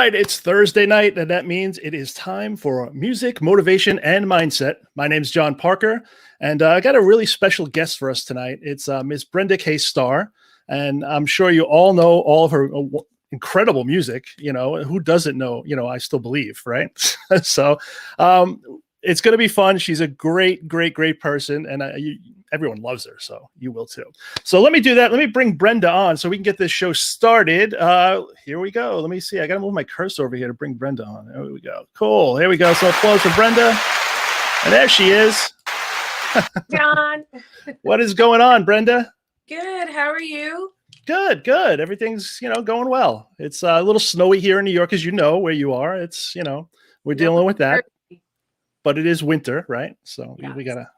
right, it's Thursday night, and that means it is time for music, motivation, and mindset. My name's John Parker, and I got a really special guest for us tonight. It's Miss Brenda K. Starr, and I'm sure you all know all of her incredible music. You know, who doesn't know? You know, I still believe, right? So it's going to be fun. She's a great, great, great person, and everyone loves her, so you will too. So let me do that. Let me bring Brenda on so we can get this show started. Here we go. Let me see. I got to move my cursor over here to bring Brenda on. There we go. Cool. Here we go. So applause for Brenda. And there she is. John. What is going on, Brenda? Good. How are you? Good, good. Everything's, going well. It's a little snowy here in New York, as you know, where you are. It's, we're dealing with that. But it is winter, right? So yes. we gotta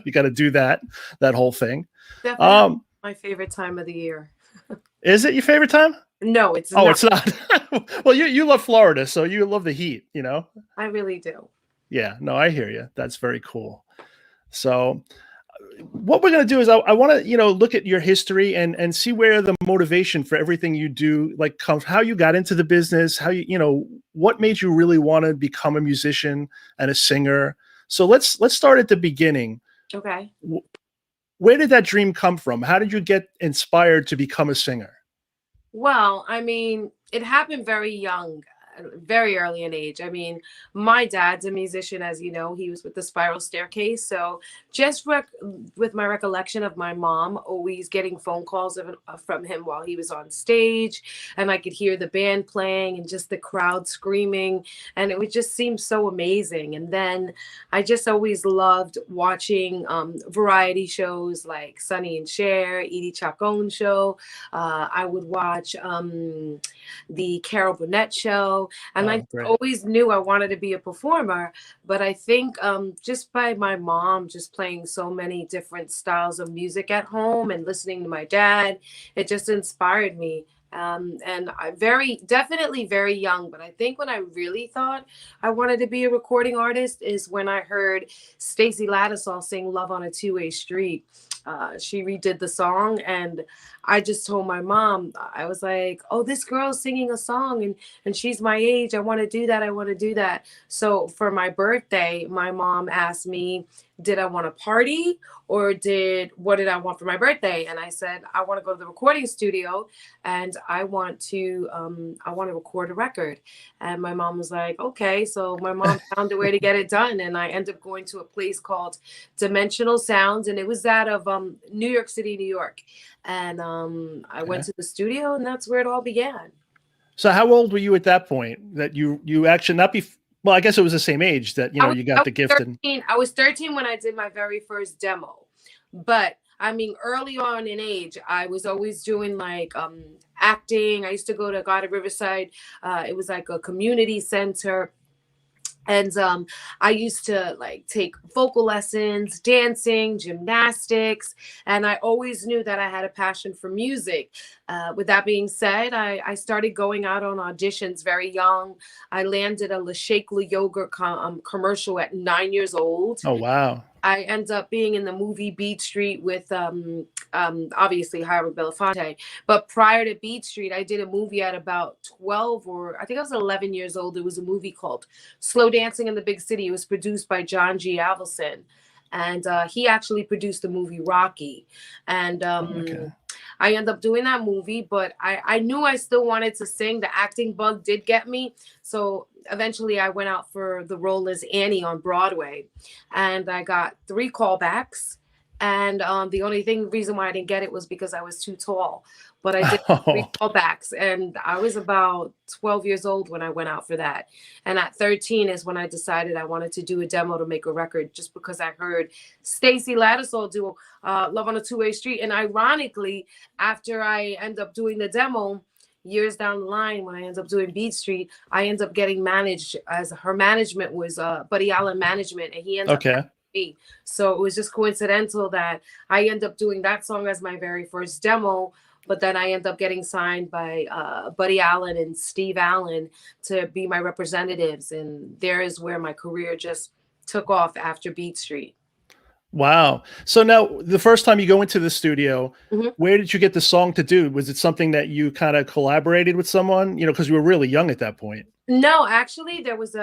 we gotta do that whole thing. Definitely my favorite time of the year. Is it your favorite time? No, it's not. Oh, it's not. Well, you love Florida, so you love the heat, I really do. Yeah, no, I hear you. That's very cool. So what we're going to do is I want to, look at your history and see where the motivation for everything you do, like comes, how you got into the business, how what made you really want to become a musician and a singer. So let's start at the beginning. Okay. Where did that dream come from? How did you get inspired to become a singer? Well, I mean, it happened very young. Very early in age. I mean, my dad's a musician, as you know. He was with the Spiral Staircase. So just with my recollection of my mom always getting phone calls from him while he was on stage, and I could hear the band playing and just the crowd screaming, and it would just seem so amazing. And then I just always loved watching variety shows like Sonny and Cher, Edie Chacon show. I would watch the Carol Burnett show. And I always knew I wanted to be a performer, but I think just by my mom just playing so many different styles of music at home and listening to my dad, it just inspired me. And I definitely very young, but I think when I really thought I wanted to be a recording artist is when I heard Stacey Lattisaw sing Love on a Two-Way Street. She redid the song, and I just told my mom, I was like, oh, this girl's singing a song and she's my age. I want to do that. I want to do that. So for my birthday, my mom asked me, did I want to party or what did I want for my birthday? And I said, I want to go to the recording studio and I want to record a record. And my mom was like, okay. So my mom found a way to get it done. And I ended up going to a place called Dimensional Sounds. And it was that of New York City, New York. And I went to the studio, and that's where it all began. So how old were you at that point that you actually well, I guess it was the same age that, you got the gift. 13, I was 13 when I did my very first demo. But I mean, early on in age, I was always doing like acting. I used to go to God of Riverside. It was like a community center. And I used to like take vocal lessons, dancing, gymnastics, and I always knew that I had a passion for music. With that being said, I started going out on auditions very young. I landed a La Shakely yogurt commercial at 9 years old. Oh, wow. I ended up being in the movie Beat Street with obviously Howard Belafonte. But prior to Beat Street, I did a movie at about 12 or I think I was 11 years old. It was a movie called Slow Dancing in the Big City. It was produced by John G. Avildsen. And he actually produced the movie Rocky. And I ended up doing that movie, but I knew I still wanted to sing. The acting bug did get me. So eventually I went out for the role as Annie on Broadway. And I got 3 callbacks. And the only reason why I didn't get it was because I was too tall. But I did 3 callbacks, and I was about 12 years old when I went out for that. And at 13 is when I decided I wanted to do a demo to make a record, just because I heard Stacey Lattisaw do Love on a Two-Way Street. And ironically, after I end up doing the demo, years down the line, when I ended up doing Beat Street, I ended up getting managed, as her management was Buddy Allen Management, and he ended up me. So it was just coincidental that I ended up doing that song as my very first demo. But then I ended up getting signed by Buddy Allen and Steve Allen to be my representatives. And there is where my career just took off after Beat Street. Wow. So now the first time you go into the studio, Mhm. where did you get the song to do? Was it something that you kind of collaborated with someone? You know, because you were really young at that point. No, actually, it was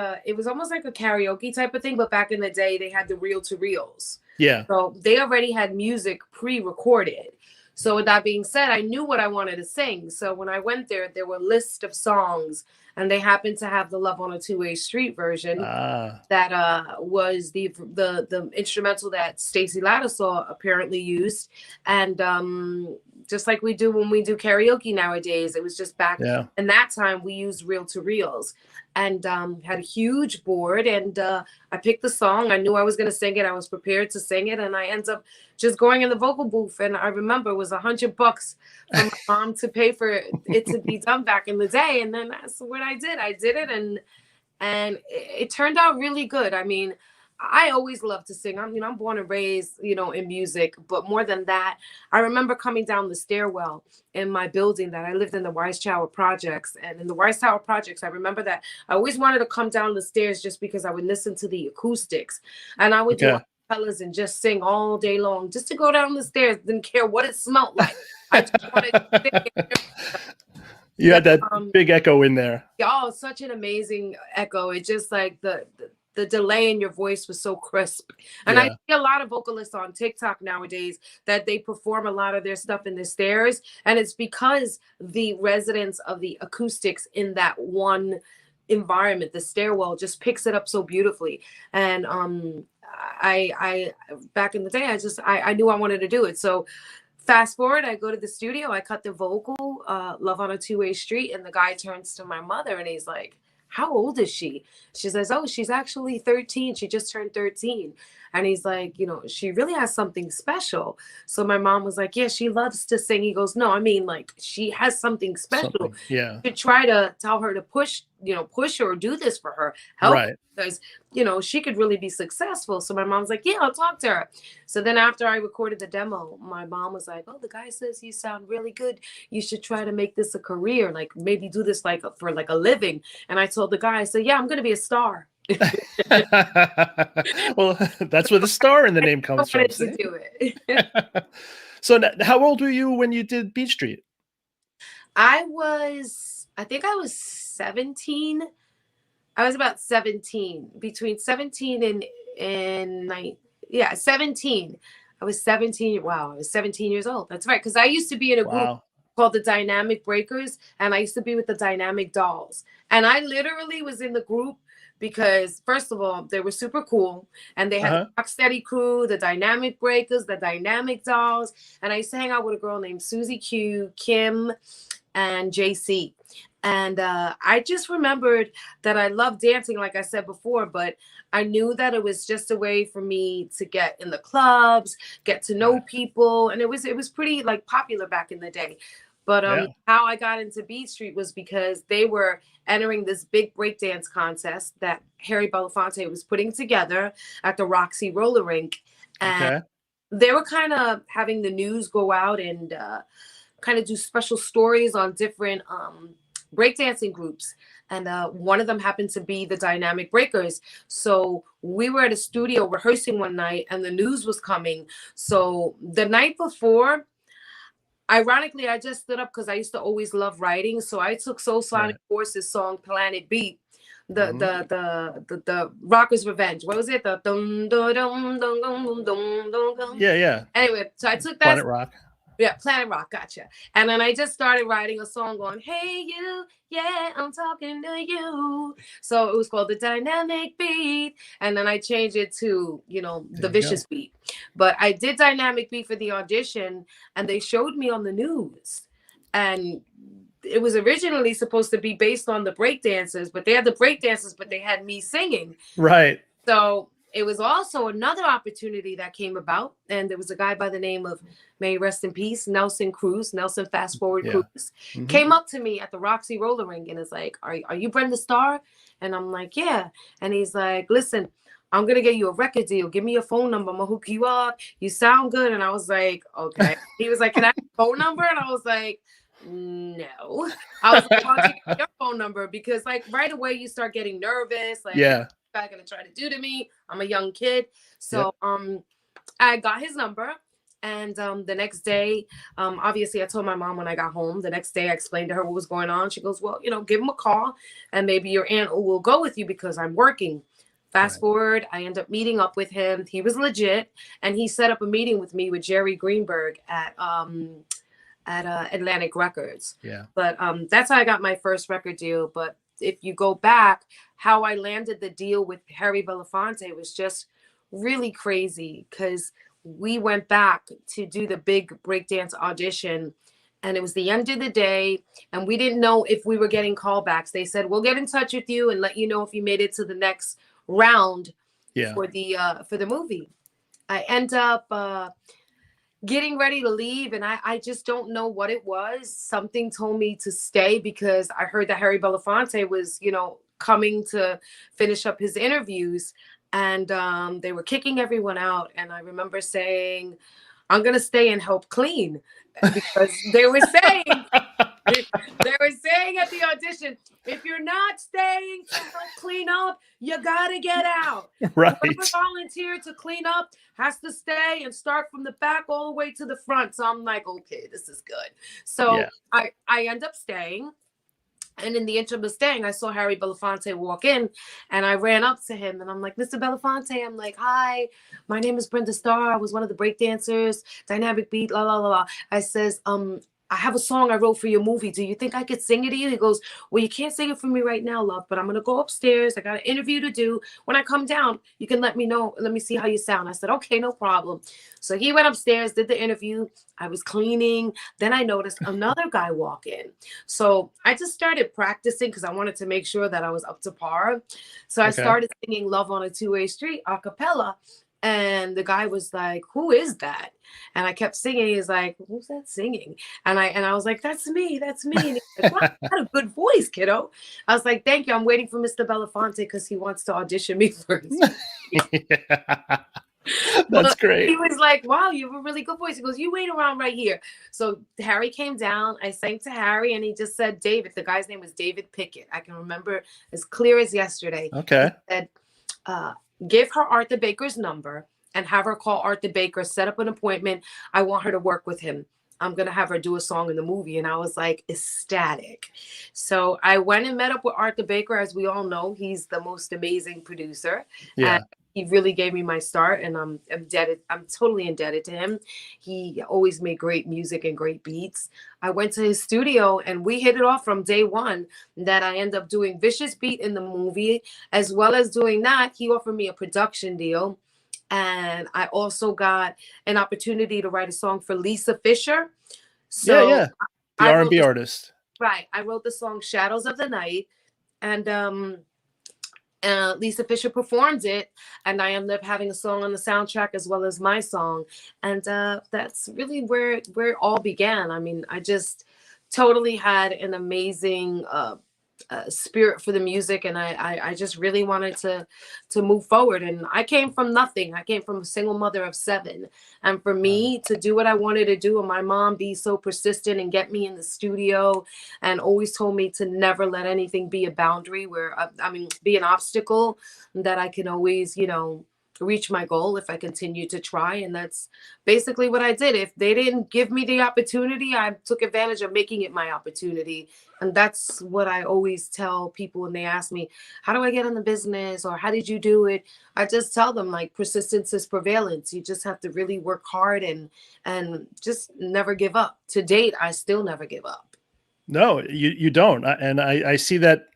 almost like a karaoke type of thing, but back in the day, they had the reel to reels. Yeah. So they already had music pre-recorded. So with that being said, I knew what I wanted to sing. So when I went there, there were lists of songs, and they happened to have the Love on a Two-Way Street version Ah, that was the instrumental that Stacey Ladisaw apparently used, and just like we do when we do karaoke nowadays, it was just back yeah. in that time we used reel to reels, and had a huge board, and I picked the song. I knew I was going to sing it. I was prepared to sing it, and I ended up just going in the vocal booth. And I remember it was $100 for my mom to pay for it to be done back in the day, and then that's what I did. I did it, and it turned out really good. I mean, I always love to sing. I'm born and raised, in music, but more than that, I remember coming down the stairwell in my building that I lived in, the Wise Tower Projects. And in the Wise Tower Projects, I remember that I always wanted to come down the stairs just because I would listen to the acoustics, and I would do Okay. acapellas and just sing all day long, just to go down the stairs. Didn't care what it smelled like. I just wanted to sing. You Yeah, had that big echo in there. y'all, such an amazing echo. It just like the delay in your voice was so crisp. And I Yeah. see a lot of vocalists on TikTok nowadays that they perform a lot of their stuff in the stairs, and it's because the resonance of the acoustics in that one environment, the stairwell, just picks it up so beautifully. And I back in the day, I knew I wanted to do it. So fast forward, I go to the studio, I cut the vocal, Love on a Two-Way Street, and the guy turns to my mother and he's like, how old is she? She says, oh, she's actually 13. She just turned 13. And he's like, she really has something special. So my mom was like, yeah, she loves to sing. He goes, no, I mean, like, she has something special. Something. Yeah. To try to tell her to push her or do this for her, help her, Right. because she could really be successful. So my mom's like, yeah, I'll talk to her. So then after I recorded the demo, my mom was like, oh, the guy says you sound really good. You should try to make this a career, like maybe do this like for like a living. And I told the guy, I said, yeah, I'm gonna be a star. Well, that's where the star in the name I comes from. wanted to See? do it. So how old were you when you did Beach Street? I think I was 17. I was about 17, between 17 and yeah, 17. I was 17. Wow, I was 17 years old. That's right. Because I used to be in a group Wow. called the Dynamic Breakers, and I used to be with the Dynamic Dolls. And I literally was in the group because, first of all, they were super cool, and they had Uh-huh. the Rocksteady Crew, the Dynamic Breakers, the Dynamic Dolls, and I used to hang out with a girl named Susie Q, Kim, and JC. And I just remembered that I loved dancing, like I said before, but I knew that it was just a way for me to get in the clubs, get to know Right. people, and it was pretty like popular back in the day. But Yeah. how I got into Beat Street was because they were entering this big breakdance contest that Harry Belafonte was putting together at the Roxy Roller Rink, and Okay. they were kind of having the news go out and kind of do special stories on different breakdancing groups. And one of them happened to be the Dynamic Breakers. So we were at a studio rehearsing one night and the news was coming. So the night before, ironically, I just stood up because I used to always love writing. So I took Soul Sonic Right. Force's song Planet Beat, the Mhm. the Rocker's Revenge. What was it? The dum dum dum dum dum dum dum dum. Yeah. Yeah. Anyway, so I took that. Planet Rock. Yeah, Planet Rock, gotcha. And then I just started writing a song going, hey, you, yeah, I'm talking to you. So it was called the Dynamic Beat. And then I changed it to, the There you Vicious go. Beat. But I did Dynamic Beat for the audition, and they showed me on the news. And it was originally supposed to be based on the breakdancers, but they had the breakdancers, but they had me singing. Right. So it was also another opportunity that came about. And there was a guy by the name of, may he rest in peace, Nelson Fast Forward Yeah. Cruz, Mhm. came up to me at the Roxy Roller Rink and is like, are you Brenda Starr? And I'm like, yeah. And he's like, listen, I'm going to get you a record deal. Give me your phone number. I'm going to hook you up. You sound good. And I was like, okay. He was like, can I have your phone number? And I was like, no. I was like, why don't you get your phone number? Because like right away you start getting nervous. Like, Yeah. guy gonna try to do to me? I'm a young kid. So Yep. I got his number. And the next day, obviously, I told my mom when I got home. The next day, I explained to her what was going on. She goes, well, give him a call and maybe your aunt will go with you because I'm working. Fast forward, I end up meeting up with him. He was legit. And he set up a meeting with me with Jerry Greenberg at Atlantic Records. Yeah. But that's how I got my first record deal. But if you go back, how I landed the deal with Harry Belafonte was just really crazy because we went back to do the big breakdance audition and it was the end of the day and we didn't know if we were getting callbacks. They said, we'll get in touch with you and let you know if you made it to the next round for the movie. I end up getting ready to leave and I just don't know what it was. Something told me to stay because I heard that Harry Belafonte was, coming to finish up his interviews and they were kicking everyone out. And I remember saying, I'm going to stay and help clean because they were saying at the audition, if you're not staying to help clean up, you got to get out. Right. Whoever volunteered to clean up has to stay and start from the back all the way to the front. So I'm like, okay, this is good. So I end up staying. And in the interim of staying, I saw Harry Belafonte walk in and I ran up to him and I'm like, Mr. Belafonte, I'm like, hi, my name is Brenda Starr. I was one of the breakdancers, dynamic beat, la, la, la, la. I says, I have a song I wrote for your movie. Do you think I could sing it to you? He goes, well, you can't sing it for me right now, love, but I'm going to go upstairs. I got an interview to do. When I come down, you can let me know. Let me see how you sound. I said, okay, no problem. So he went upstairs, did the interview. I was cleaning. Then I noticed another guy walk in. So I just started practicing because I wanted to make sure that I was up to par. So I started singing Love on a Two-Way Street a cappella. And the guy was like, who is that? And I kept singing. He's like, who's that singing? And I was like, that's me. That's me. And he's like, wow, you got a good voice, kiddo. I was like, thank you. I'm waiting for Mr. Belafonte because he wants to audition me first. That's great. He was like, wow, you have a really good voice. He goes, you wait around right here. So Harry came down. I sang to Harry and he just said, David. The guy's name was David Pickett. I can remember as clear as yesterday. Okay. He said, give her Arthur Baker's number and have her call Arthur Baker, set up an appointment. I want her to work with him. I'm going to have her do a song in the movie. And I was like ecstatic. So I went and met up with Arthur Baker. As we all know, he's the most amazing producer. Yeah. And he really gave me my start and I'm totally indebted to him. He always made great music and great beats. I went to his studio and we hit it off from day one that I end up doing Vicious Beat in the movie. As well as doing that, he offered me a production deal. And I also got an opportunity to write a song for Lisa Fisher. So the R&B artist. Right. I wrote the song Shadows of the Night. And Lisa Fisher performed it, and I ended up having a song on the soundtrack as well as my song, and that's really where it all began. I mean, I just totally had an amazing spirit for the music, and I just really wanted to move forward. And I came from nothing. I came from a single mother of 7, and for me to do what I wanted to do, and my mom be so persistent and get me in the studio, and always told me to never let anything be a boundary be an obstacle, that I can always, reach my goal if I continue to try. And that's basically what I did. If they didn't give me the opportunity, I took advantage of making it my opportunity. And that's what I always tell people when they ask me, how do I get in the business, or how did you do it? I just tell them, like, persistence is prevalence. You just have to really work hard and just never give up. To date, I still never give up. No, you don't. And I see that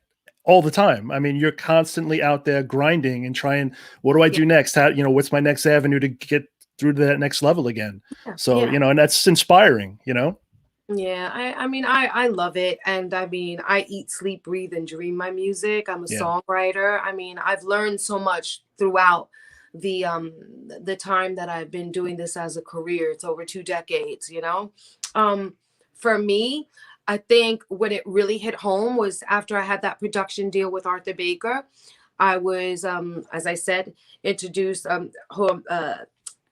all the time. I mean, you're constantly out there grinding and trying, what do I do next? How, what's my next avenue to get through to that next level again? So, and that's inspiring, Yeah, I love it. And I mean, I eat, sleep, breathe, and dream my music. I'm a songwriter. I mean, I've learned so much throughout the time that I've been doing this as a career. It's over 2 decades, For me, I think when it really hit home was after I had that production deal with Arthur Baker. I was, as I said, introduced,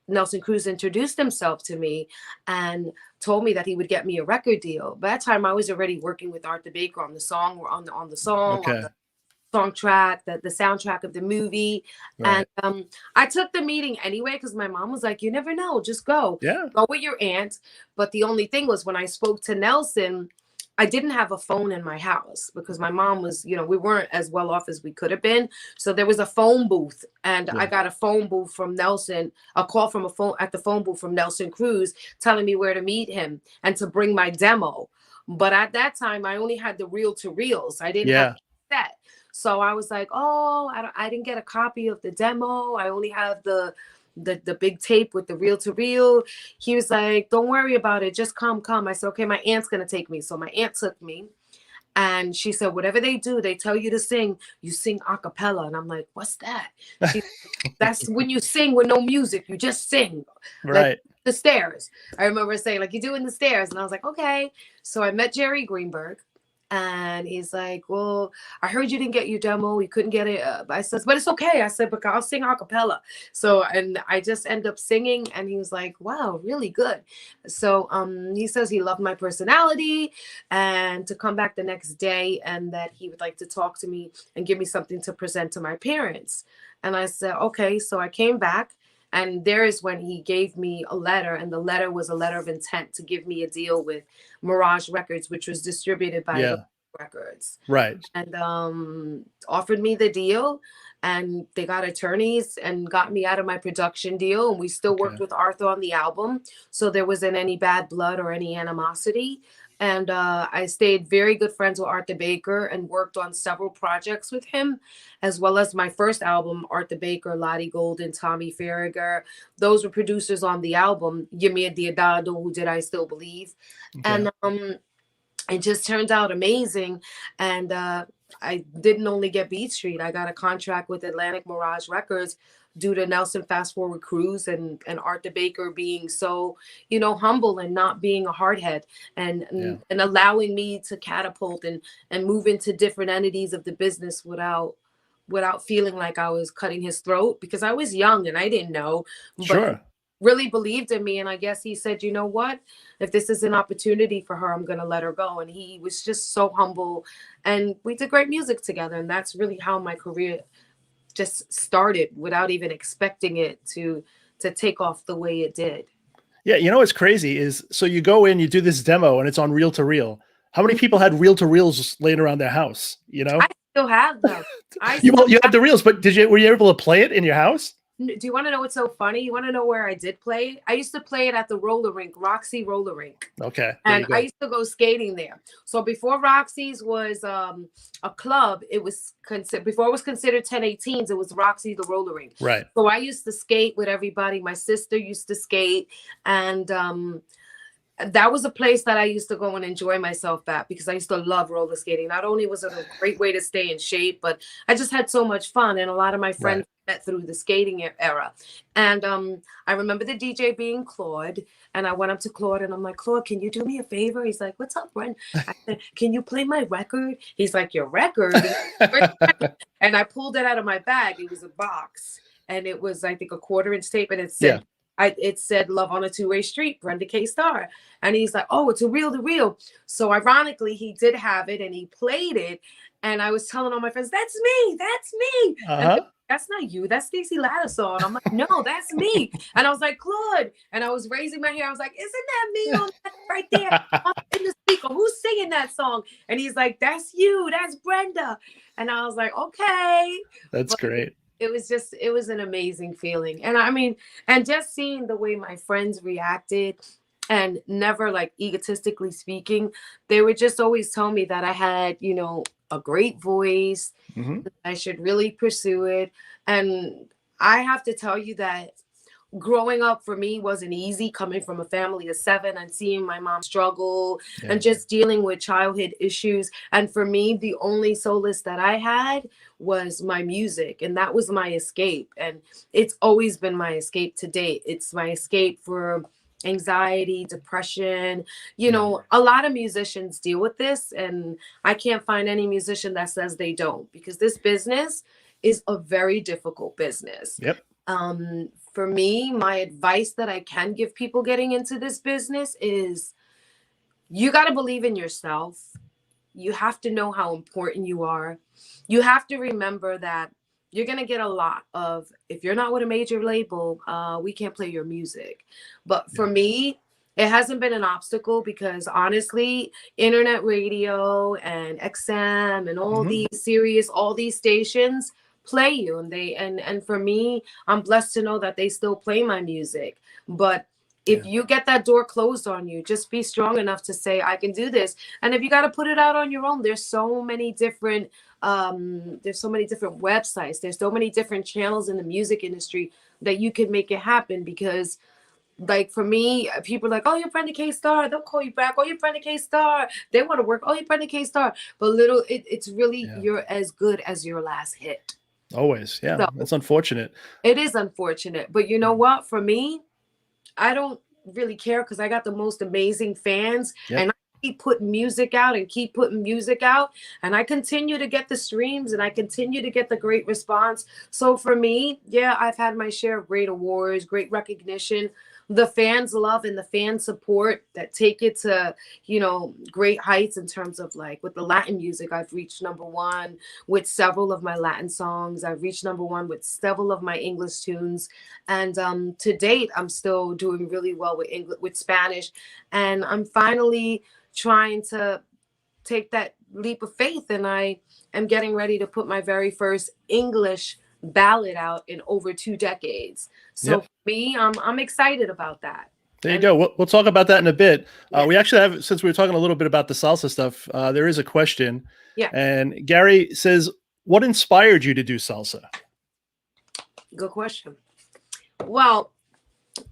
Nelson Cruz introduced himself to me and told me that he would get me a record deal. By that time, I was already working with Arthur Baker on the song, on the song, song track, the soundtrack of the movie. Right. And I took the meeting anyway because my mom was like, you never know, just go. Yeah. Go with your aunt. But the only thing was when I spoke to Nelson, I didn't have a phone in my house because my mom was, we weren't as well off as we could have been. So there was a phone booth, and I got a phone booth from Nelson, a call from the phone booth from Nelson Cruz telling me where to meet him and to bring my demo. But at that time, I only had the reel to reels. I didn't have that. So I was like, oh, I didn't get a copy of the demo. I only have the big tape with the reel to reel. He was like, don't worry about it. Just come. I said, okay, my aunt's going to take me. So my aunt took me. And she said, whatever they do, they tell you to sing, you sing a cappella. And I'm like, what's that? That's when you sing with no music, you just sing. Right. Like the stairs. I remember saying, like, you do in the stairs. And I was like, okay. So I met Jerry Greenberg. And he's like, well, I heard you didn't get your demo. You couldn't get it. I said, but it's okay. I said, but I'll sing a cappella. So, and I just end up singing. And he was like, wow, really good. So he says he loved my personality and to come back the next day and that he would like to talk to me and give me something to present to my parents. And I said, okay. So I came back. And there is when he gave me a letter, and the letter was a letter of intent to give me a deal with Mirage Records, which was distributed by Records. Right. And offered me the deal, and they got attorneys and got me out of my production deal. And we still worked with Arthur on the album. So there wasn't any bad blood or any animosity. And I stayed very good friends with Arthur Baker and worked on several projects with him, as well as my first album, Arthur Baker, Lottie Golden, Tommy Farragher. Those were producers on the album, Gimme a Diodado, Who Did I Still Believe? Okay. And it just turned out amazing. And I didn't only get Beat Street. I got a contract with Atlantic Mirage Records due to Nelson Fast Forward Cruz and Arthur Baker being so, humble and not being a hardhead and allowing me to catapult and move into different entities of the business without feeling like I was cutting his throat, because I was young and I didn't know. But really believed in me. And I guess he said, you know what, if this is an opportunity for her, I'm going to let her go. And he was just so humble, and we did great music together. And that's really how my career just started without even expecting it to take off the way it did. Yeah. What's crazy is, so you go in, you do this demo and it's on reel to reel. How many people had reel to reels just laying around their house? I still have them. You had the reels, but were you able to play it in your house? Do you want to know what's so funny? You want to know where I did play it? I used to play it at the roller rink, Roxy Roller Rink. Okay. And I used to go skating there. So before Roxy's was a club, it was before it was considered 1018s, it was Roxy the Roller Rink. Right. So I used to skate with everybody. My sister used to skate, and that was a place that I used to go and enjoy myself at, because I used to love roller skating. Not only was it a great way to stay in shape, but I just had so much fun. And a lot of my friends met through the skating era. And I remember the DJ being Claude, and I went up to Claude and I'm like, Claude, can you do me a favor? He's like, what's up, Brenda? I said, can you play my record? He's like, your record? And I pulled it out of my bag. It was a box, and it was, I think, a 1/4-inch tape, and it said, it said Love on a Two-Way Street, Brenda K. Starr. And he's like, oh, it's a reel to reel. So ironically, he did have it and he played it. And I was telling all my friends, that's me. And that's not you. That's Stacey Lattisaw. And I'm like, no, that's me. And I was like, Claude. And I was raising my hair. I was like, isn't that me on that right there in the speaker? Who's singing that song? And he's like, that's you. That's Brenda. And I was like, okay. That's great. It was an amazing feeling. And I mean, and just seeing the way my friends reacted, and never like egotistically speaking, they would just always tell me that I had, a great voice, I should really pursue it. And I have to tell you that growing up for me wasn't easy, coming from a family of 7 and seeing my mom struggle and just dealing with childhood issues. And for me, the only solace that I had was my music, and that was my escape. And it's always been my escape to date. It's my escape for anxiety, depression. A lot of musicians deal with this, and I can't find any musician that says they don't, because this business is a very difficult business. For me, my advice that I can give people getting into this business is, you got to believe in yourself. You have to know how important you are. You have to remember that you're going to get a lot of, if you're not with a major label, we can't play your music. But for me, it hasn't been an obstacle because honestly, internet radio and XM and all these Sirius, all these stations play you. And and for me, I'm blessed to know that they still play my music. But if you get that door closed on you, just be strong enough to say, I can do this. And if you got to put it out on your own, there's so many different websites. There's so many different channels in the music industry that you can make it happen. Because like for me, people are like, oh, you're Brenda K. Starr. They'll call you back. Oh, you're Brenda K. Starr. They want to work. Oh, you're Brenda K. Starr. But it's really, you're as good as your last hit. Always. Yeah. So, that's unfortunate. It is unfortunate. But you know what? For me, I don't really care because I got the most amazing fans and I keep putting music out and keep putting music out and I continue to get the streams and I continue to get the great response. So for me, I've had my share of great awards, great recognition. The fans love and the fan support that take it to, great heights in terms of like with the Latin music. I've reached #1 with several of my Latin songs. I've reached #1 with several of my English tunes. And to date, I'm still doing really well with with Spanish. And I'm finally trying to take that leap of faith. And I am getting ready to put my very first English ballad out in over 2 decades. So for me, I'm excited about that. There you go. We'll talk about that in a bit. We actually have, since we were talking a little bit about the salsa stuff, there is a question. And Gary says, what inspired you to do salsa? Good question. Well,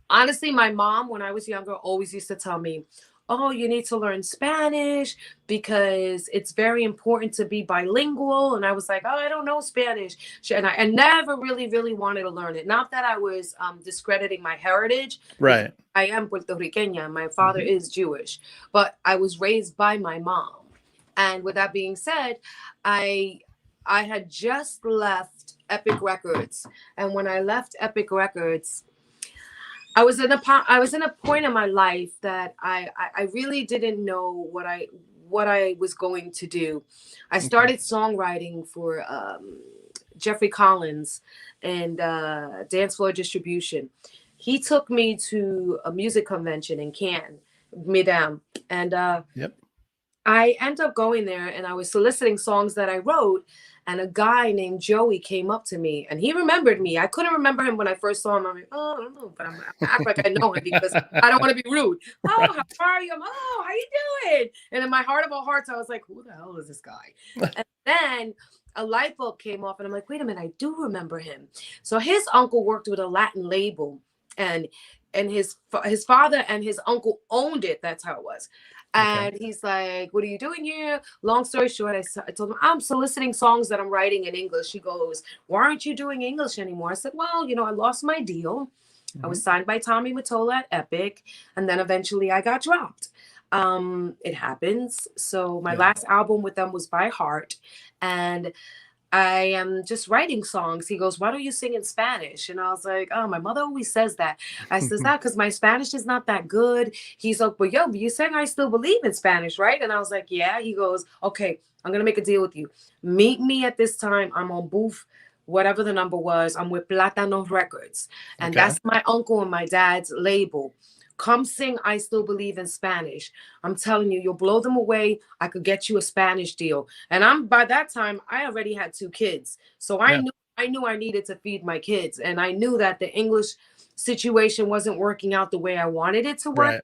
honestly, my mom, when I was younger, always used to tell me, oh, you need to learn Spanish because it's very important to be bilingual. And I was like, oh, I don't know Spanish. And I never really, really wanted to learn it. Not that I was discrediting my heritage. Right. I am Puerto Riqueña. My father is Jewish, but I was raised by my mom. And with that being said, I had just left Epic Records. And when I left Epic Records, I was in a point in my life that I really didn't know what I was going to do. I started songwriting for Jeffrey Collins and Dance Floor Distribution. He took me to a music convention in Cannes, Mesdames, and I ended up going there and I was soliciting songs that I wrote. And a guy named Joey came up to me and he remembered me. I couldn't remember him when I first saw him. I'm like, oh, I don't know, but I'm act like I know him because I don't want to be rude. Oh, how are you? Oh, how you doing? And in my heart of all hearts, I was like, who the hell is this guy? And then a light bulb came off and I'm like, wait a minute, I do remember him. So his uncle worked with a Latin label and his father and his uncle owned it. That's how it was. And he's like, what are you doing here? Long story short, I told him, I'm soliciting songs that I'm writing in English. He goes, why aren't you doing English anymore? I said, well, I lost my deal. I was signed by Tommy Mottola at Epic. And then eventually I got dropped. It happens. So my last album with them was By Heart. And I am just writing songs. He goes, why don't you sing in Spanish? And I was like, oh, my mother always says that. I says that because my Spanish is not that good. He's like, but you sang I Still Believe in Spanish, right? And I was like, yeah. He goes, okay, I'm going to make a deal with you. Meet me at this time. I'm on booth, whatever the number was. I'm with Platano Records. And that's my uncle and my dad's label. Come sing I Still Believe in Spanish. I'm telling you, you'll blow them away. I could get you a Spanish deal. And by that time, I already had 2 kids. So I knew I needed to feed my kids. And I knew that the English situation wasn't working out the way I wanted it to work. Right.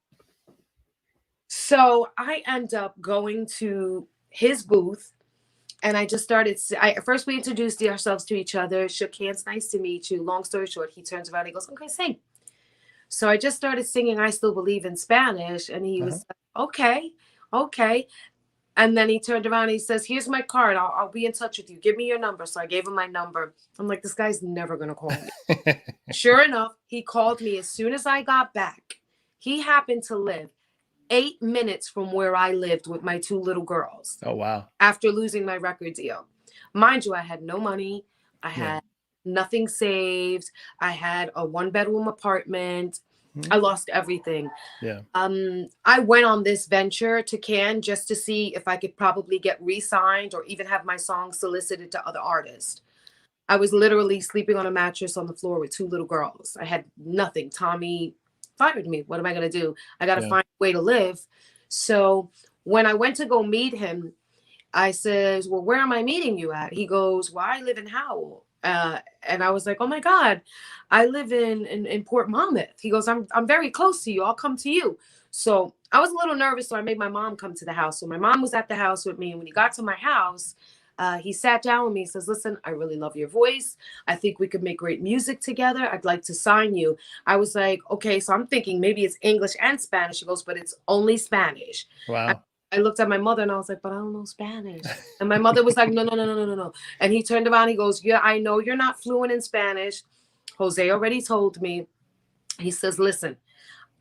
So I end up going to his booth. And I just started, first we introduced ourselves to each other, shook hands, nice to meet you. Long story short, he turns around and he goes, okay, sing. So I just started singing I Still Believe in Spanish. And he was like, okay. And then he turned around and he says, here's my card. I'll be in touch with you. Give me your number. So I gave him my number. I'm like, this guy's never going to call me. Sure enough, he called me as soon as I got back. He happened to live 8 minutes from where I lived with my 2 little girls. Oh, wow. After losing my record deal. Mind you, I had no money. I had nothing saved. I had a 1-bedroom apartment. I lost everything. Yeah. I went on this venture to Cannes just to see if I could probably get re-signed or even have my song solicited to other artists. I was literally sleeping on a mattress on the floor with two little girls. I had nothing. Tommy fired me. What am I going to do? I got to Yeah. find a way to live. So when I went to go meet him, I says, well, where am I meeting you at? He goes, well, I live in Howell. And I was like, oh my God, I live in Port Monmouth. He goes, I'm very close to you. I'll come to you. So I was a little nervous. So I made my mom come to the house. So my mom was at the house with me. And when he got to my house, he sat down with me. He says, listen, I really love your voice. I think we could make great music together. I'd like to sign you. I was like, okay, so I'm thinking maybe it's English and Spanish. He goes, but it's only Spanish. Wow. I looked at my mother and I was like, but I don't know Spanish. And my mother was like, no, no, no, no, no, no, no. And he turned around, he goes, yeah, I know you're not fluent in Spanish. Jose already told me. He says, listen,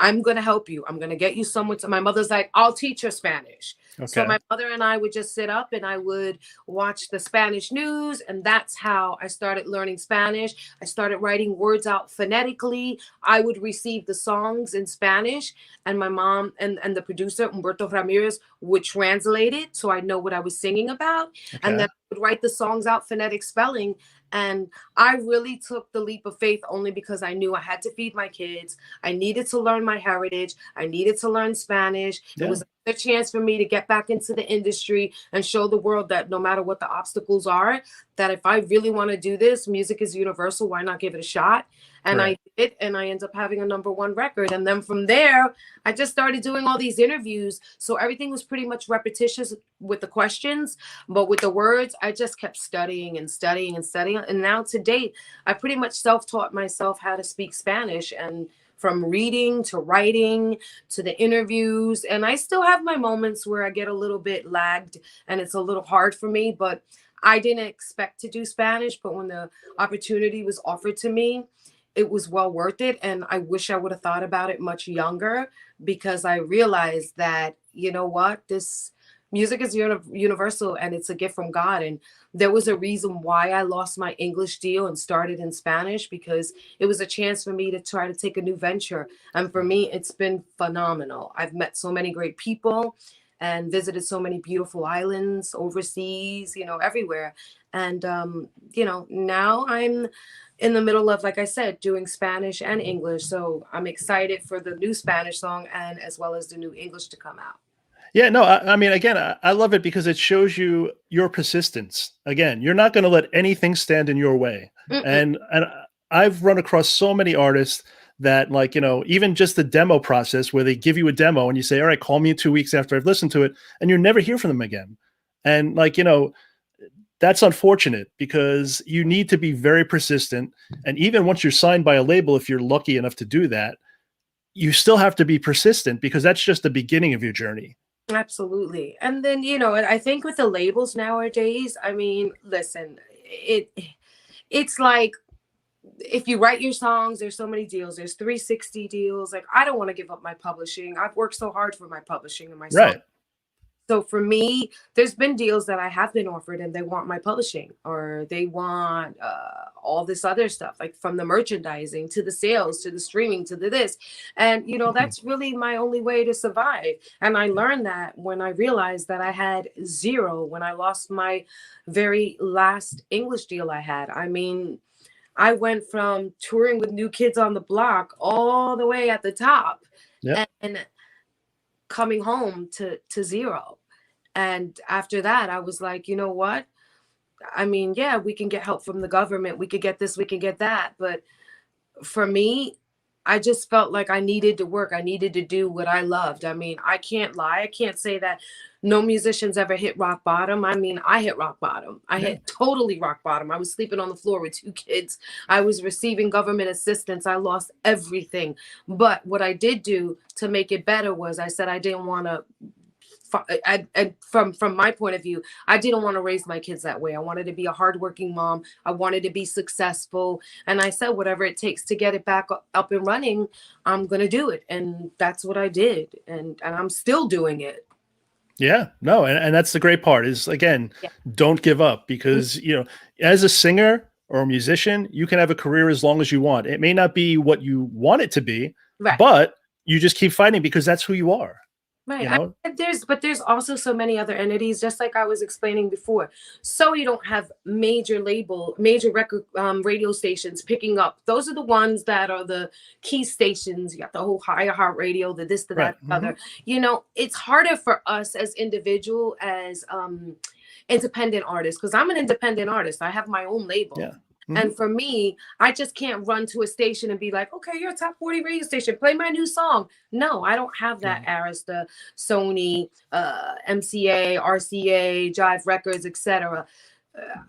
I'm going to help you. I'm going to get you someone to, my mother's like, I'll teach her Spanish. Okay. So my mother and I would just sit up and I would watch the Spanish news. And that's how I started learning Spanish. I started writing words out phonetically. I would receive the songs in Spanish and my mom and the producer, Humberto Ramirez, would translate it. So I know what I was singing about. Okay. And then I would write the songs out phonetic spelling. And I really took the leap of faith only because I knew I had to feed my kids. I needed to learn my heritage. I needed to learn Spanish. Yeah. It was a chance for me to get back into the industry and show the world that no matter what the obstacles are, that if I really want to do this, music is universal. Why not give it a shot? And Right. I did, and I ended up having a #1 record. And then from there, I just started doing all these interviews. So everything was pretty much repetitious with the questions, but with the words, I just kept studying and studying and studying. And now to date, I pretty much self-taught myself how to speak Spanish, and from reading to writing to the interviews. And I still have my moments where I get a little bit lagged and it's a little hard for me, but I didn't expect to do Spanish. But when the opportunity was offered to me, it was well worth it. And I wish I would have thought about it much younger, because I realized that, you know what, this music is universal and it's a gift from God. And there was a reason why I lost my English deal and started in Spanish, because it was a chance for me to try to take a new venture. And for me, it's been phenomenal. I've met so many great people and visited so many beautiful islands overseas, everywhere. And, now I'm in the middle of, like I said, doing Spanish and English. So I'm excited for the new Spanish song and as well as the new English to come out. Yeah, no, I mean, again, I love it because it shows you your persistence. Again, you're not going to let anything stand in your way. And I've run across so many artists that, like, even just the demo process where they give you a demo and you say, all right, call me 2 weeks after I've listened to it, and you never hear from them again. And like, that's unfortunate, because you need to be very persistent. And even once you're signed by a label, if you're lucky enough to do that, you still have to be persistent, because that's just the beginning of your journey. Absolutely. And then, I think with the labels nowadays, I mean, listen, it's like, if you write your songs, there's so many deals. There's 360 deals. Like, I don't want to give up my publishing. I've worked so hard for my publishing and my song. Right. So for me, there's been deals that I have been offered and they want my publishing, or they want all this other stuff, like from the merchandising to the sales, to the streaming, to the this. And, that's really my only way to survive. And I learned that when I realized that I had zero when I lost my very last English deal I had. I mean, I went from touring with New Kids on the Block all the way at the top. Yep. And coming home to zero. And after that, I was like, you know what? I mean, yeah, we can get help from the government. We could get this, we can get that. But for me, I just felt like I needed to work. I needed to do what I loved. I mean, I can't lie. I can't say that no musicians ever hit rock bottom. I mean, I hit rock bottom. I hit totally rock bottom. I was sleeping on the floor with 2 kids. I was receiving government assistance. I lost everything. But what I did do to make it better was I said I didn't want to, from my point of view, I didn't want to raise my kids that way. I wanted to be a hardworking mom. I wanted to be successful. And I said, whatever it takes to get it back up and running, I'm going to do it. And that's what I did. And I'm still doing it. Yeah, no. And that's the great part is, again, don't give up, because, as a singer or a musician, you can have a career as long as you want. It may not be what you want it to be, Right. but you just keep fighting because that's who you are. Right. You know? There's also so many other entities, just like I was explaining before. So you don't have major record radio stations picking up. Those are the ones that are the key stations. You got the whole higher heart radio, the this, the Right. that, the other. You know, it's harder for us as independent artists, because I'm an independent artist. I have my own label. Yeah. And for me, I just can't run to a station and be like, okay, you're a top 40 radio station, play my new song. No, I don't have that Arista, Sony, MCA, RCA, Jive Records, etc.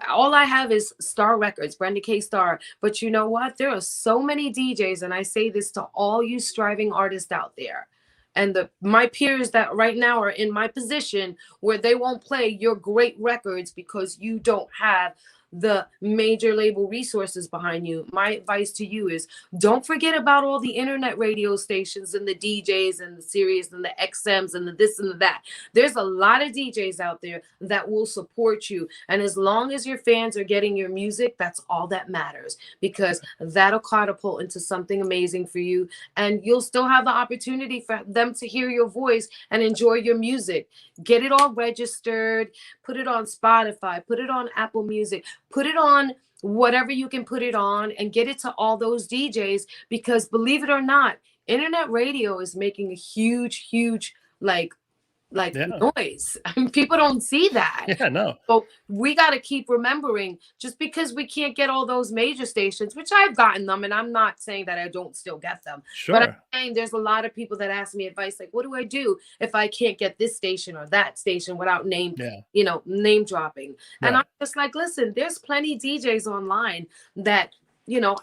All I have is Starr Records, Brenda K. Starr. But you know what? There are so many DJs, and I say this to all you striving artists out there. And my peers that right now are in my position where they won't play your great records because you don't have the major label resources behind you. My advice to you is don't forget about all the internet radio stations and the DJs and the Sirius and the XMs and the this and the that. There's a lot of DJs out there that will support you. And as long as your fans are getting your music, that's all that matters, because that'll catapult into something amazing for you. And you'll still have the opportunity for them to hear your voice and enjoy your music. Get it all registered, put it on Spotify, put it on Apple Music, put it on whatever you can put it on, and get it to all those DJs, because believe it or not, internet radio is making a huge noise. I mean, people don't see that. Yeah, no. So we got to keep remembering, just because we can't get all those major stations, which I've gotten them, and I'm not saying that I don't still get them. Sure. But I'm saying there's a lot of people that ask me advice, like, what do I do if I can't get this station or that station without name dropping? And I'm just like, listen, there's plenty DJs online that,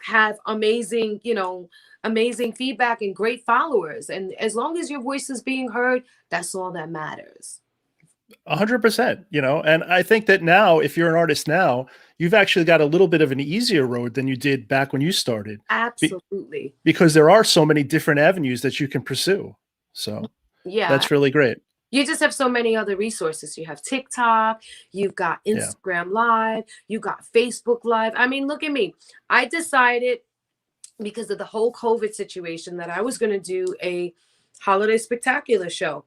have amazing feedback and great followers. And as long as your voice is being heard, that's all that matters. 100%, and I think that now, if you're an artist now, you've actually got a little bit of an easier road than you did back when you started. Absolutely. Because there are so many different avenues that you can pursue. So yeah, that's really great. You just have so many other resources. You have TikTok, you've got Instagram Live, you got Facebook Live. I mean, look at me. I decided, because of the whole COVID situation, that I was going to do a holiday spectacular show.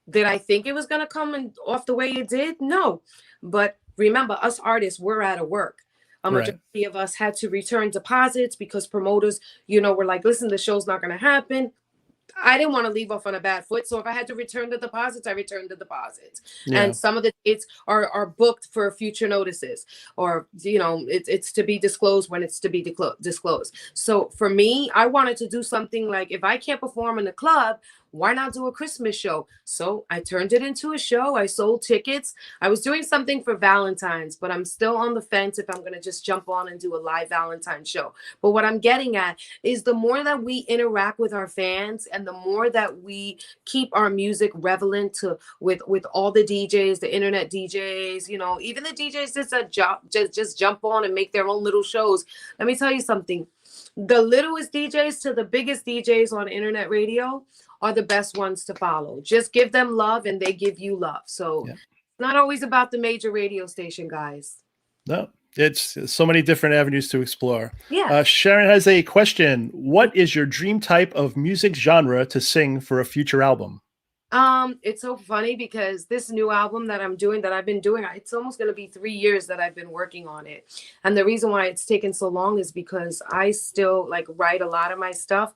Did I think it was going to come off the way it did? No. But remember, us artists, we're out of work. A majority of us had to return deposits because promoters, were like, listen, the show's not going to happen. I didn't want to leave off on a bad foot. So if I had to return the deposits, I returned the deposits. Yeah. And some of the dates are booked for future notices, or, it's to be disclosed when it's to be disclosed. So for me, I wanted to do something like, if I can't perform in the club, why not do a Christmas show? So I turned it into a show. I sold tickets. I was doing something for Valentine's, but I'm still on the fence if I'm going to just jump on and do a live Valentine's show. But what I'm getting at is, the more that we interact with our fans, and the more that we keep our music relevant with all the DJs, the internet DJs, even the DJs that just jump on and make their own little shows. Let me tell you something. The littlest DJs to the biggest DJs on internet radio are the best ones to follow. Just give them love and they give you love. So it's not always about the major radio station, guys. No, it's so many different avenues to explore. Yeah. Sharon has a question. What is your dream type of music genre to sing for a future album? It's so funny, because this new album that I've been doing, it's almost going to be 3 years that I've been working on it. And the reason why it's taken so long is because I still write a lot of my stuff.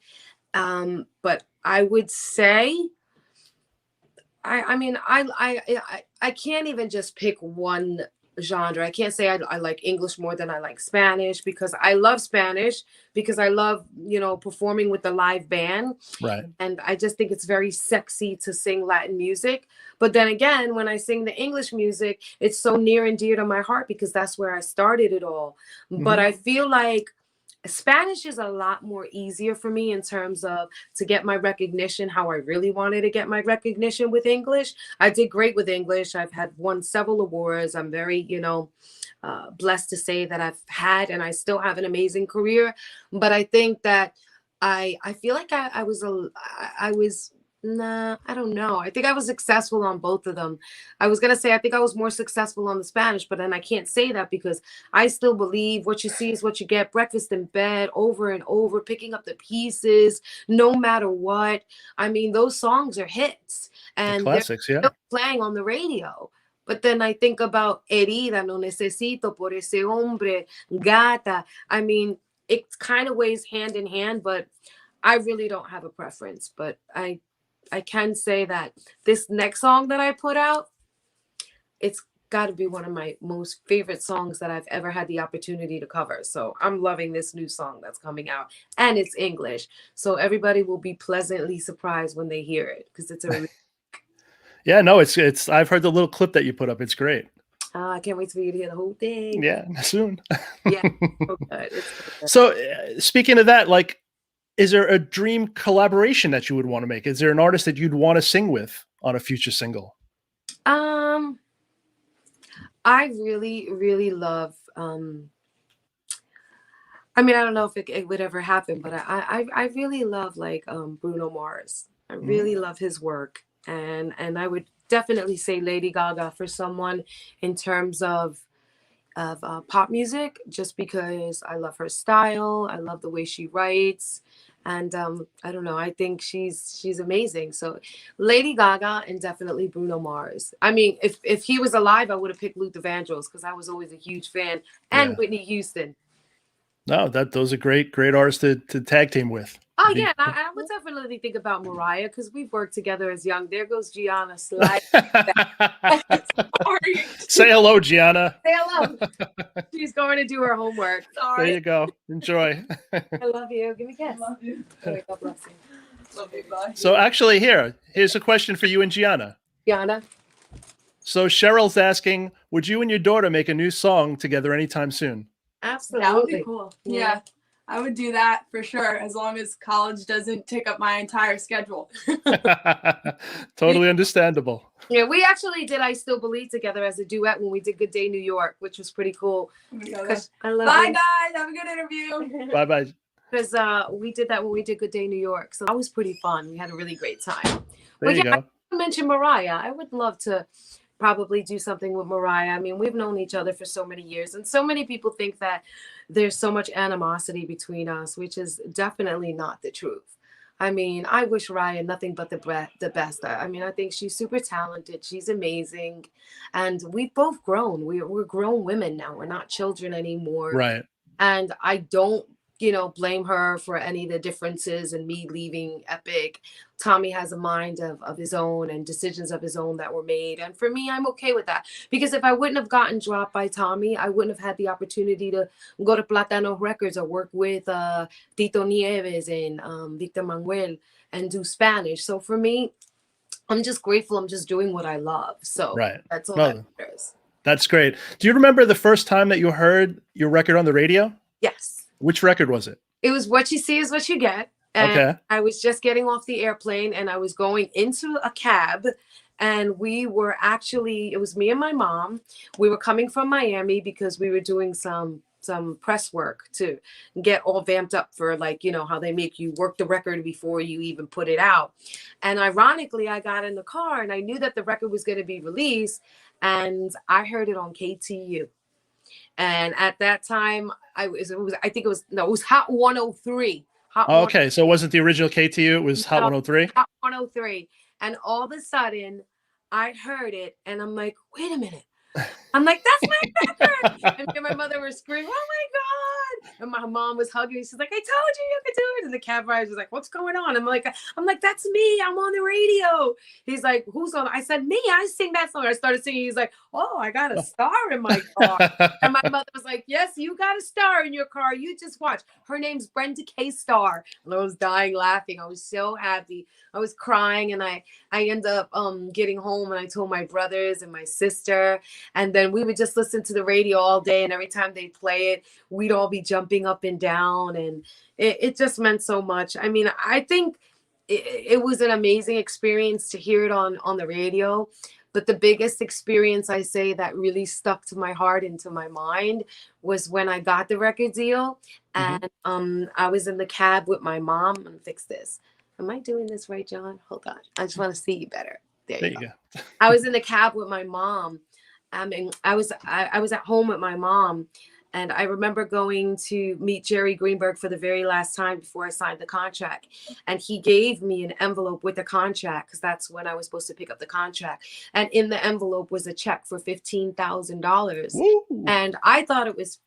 But I would say, I can't even just pick one genre. I can't say I like English more than I like Spanish, because I love Spanish, because I love, performing with the live band. Right. And I just think it's very sexy to sing Latin music. But then again, when I sing the English music, it's so near and dear to my heart, because that's where I started it all. Mm-hmm. But I feel like Spanish is a lot more easier for me in terms of to get my recognition how I really wanted to get my recognition with English. I did great with English. I've won several awards. I'm very, blessed to say that I've had, and I still have, an amazing career. But I think that I feel like I was Nah, I don't know. I think I was successful on both of them. I was gonna say I think I was more successful on the Spanish, but then I can't say that because I still believe what you see is what you get. Breakfast in bed, over and over, picking up the pieces, no matter what. I mean, those songs are hits, The and they're classics, yeah. still playing on the radio. But then I think about Herida, No Necesito por ese hombre, Gata. I mean, it kind of weighs hand in hand, but I really don't have a preference. But I can say that this next song that I put out, it's got to be one of my most favorite songs that I've ever had the opportunity to cover. So I'm loving this new song that's coming out, and it's English. So everybody will be pleasantly surprised when they hear it because it's a. Yeah, no, it's. I've heard the little clip that you put up. It's great. I can't wait for you to hear the whole thing. Yeah, soon. Yeah, so good. It's so good. So speaking of that, like, is there a dream collaboration that you would want to make? Is there an artist that you'd want to sing with on a future single? I really, really love. I mean, I don't know if it would ever happen, but I really love like Bruno Mars. I really love his work, and I would definitely say Lady Gaga for someone in terms of pop music, just because I love her style. I love the way she writes. And I don't know. I think she's amazing. So Lady Gaga and definitely Bruno Mars. I mean, if he was alive, I would have picked Luther Vandross because I was always a huge fan, and Yeah. Whitney Houston. No, those are great artists to tag team with. Oh yeah, and I would definitely think about Mariah because we've worked together as young. There goes Gianna slide. Sorry. Say hello, Gianna. Say hello. She's going to do her homework. Sorry. There you go. Enjoy. I love you. Give me a kiss. I love you. Oh, God bless you. Love you. Bye. So actually, here's a question for you and Gianna. Gianna. So Cheryl's asking, would you and your daughter make a new song together anytime soon? Absolutely. That would be cool. Yeah. Yeah, I would do that for sure, as long as college doesn't take up my entire schedule. Totally understandable. Yeah, we actually did I Still Believe together as a duet when we did Good Day New York, which was pretty cool. I'm gonna go there. 'Cause I love Bye, you. guys. Have a good interview. Bye. Because we did that when we did Good Day New York. So that was pretty fun. We had a really great time. There But you yeah, go. I mentioned Mariah. I would love to probably do something with Mariah. I mean, we've known each other for so many years, and so many people think that there's so much animosity between us, which is definitely not the truth. I mean, I wish Ryan nothing but the best. I mean, I think she's super talented. She's amazing. And we've both grown. We're grown women now. We're not children anymore. Right. And I don't, blame her for any of the differences and me leaving Epic. Tommy has a mind of his own and decisions of his own that were made. And for me, I'm okay with that. Because if I wouldn't have gotten dropped by Tommy, I wouldn't have had the opportunity to go to Platano Records or work with Tito Nieves and Victor Manuel and do Spanish. So for me, I'm just grateful. I'm just doing what I love. So Right. that's all No. that matters. That's great. Do you remember the first time that you heard your record on the radio? Yes. Which record was it? It was What You See Is What You Get. And Okay. I was just getting off the airplane and I was going into a cab, and we were actually, it was me and my mom. We were coming from Miami because we were doing some press work to get all vamped up for, like, how they make you work the record before you even put it out. And ironically, I got in the car and I knew that the record was going to be released, and I heard it on KTU. And at that time, it was Hot 103. Oh, okay. So it wasn't the original KTU, it was Hot No. 103? Hot 103. And all of a sudden, I heard it and I'm like, wait a minute. I'm like, that's my record. And me and my mother were screaming, oh my God. And my mom was hugging me. She's like, I told you could do it. And the cab driver was like, what's going on? I'm like, that's me. I'm on the radio. He's like, who's on? I said, me. I sing that song. I started singing. He's like, oh, I got a star in my car. And my mother was like, yes, you got a star in your car. You just watch. Her name's Brenda K. Starr. And I was dying laughing. I was so happy. I was crying, and I ended up getting home, and I told my brothers and my sister, and then we would just listen to the radio all day, and every time they play it, we'd all be jumping up and down, and it just meant so much. I mean, I think it was an amazing experience to hear it on the radio. But the biggest experience, I say, that really stuck to my heart and to my mind was when I got the record deal. And I was in the cab with my mom. I'm gonna fix this. Am I doing this right, John? Hold on. I just want to see you better. There There you you go. go. I was in the cab with my mom. And I was at home with my mom, and I remember going to meet Jerry Greenberg for the very last time before I signed the contract. And he gave me an envelope with the contract, because that's when I was supposed to pick up the contract. And in the envelope was a check for $15,000. And I thought it was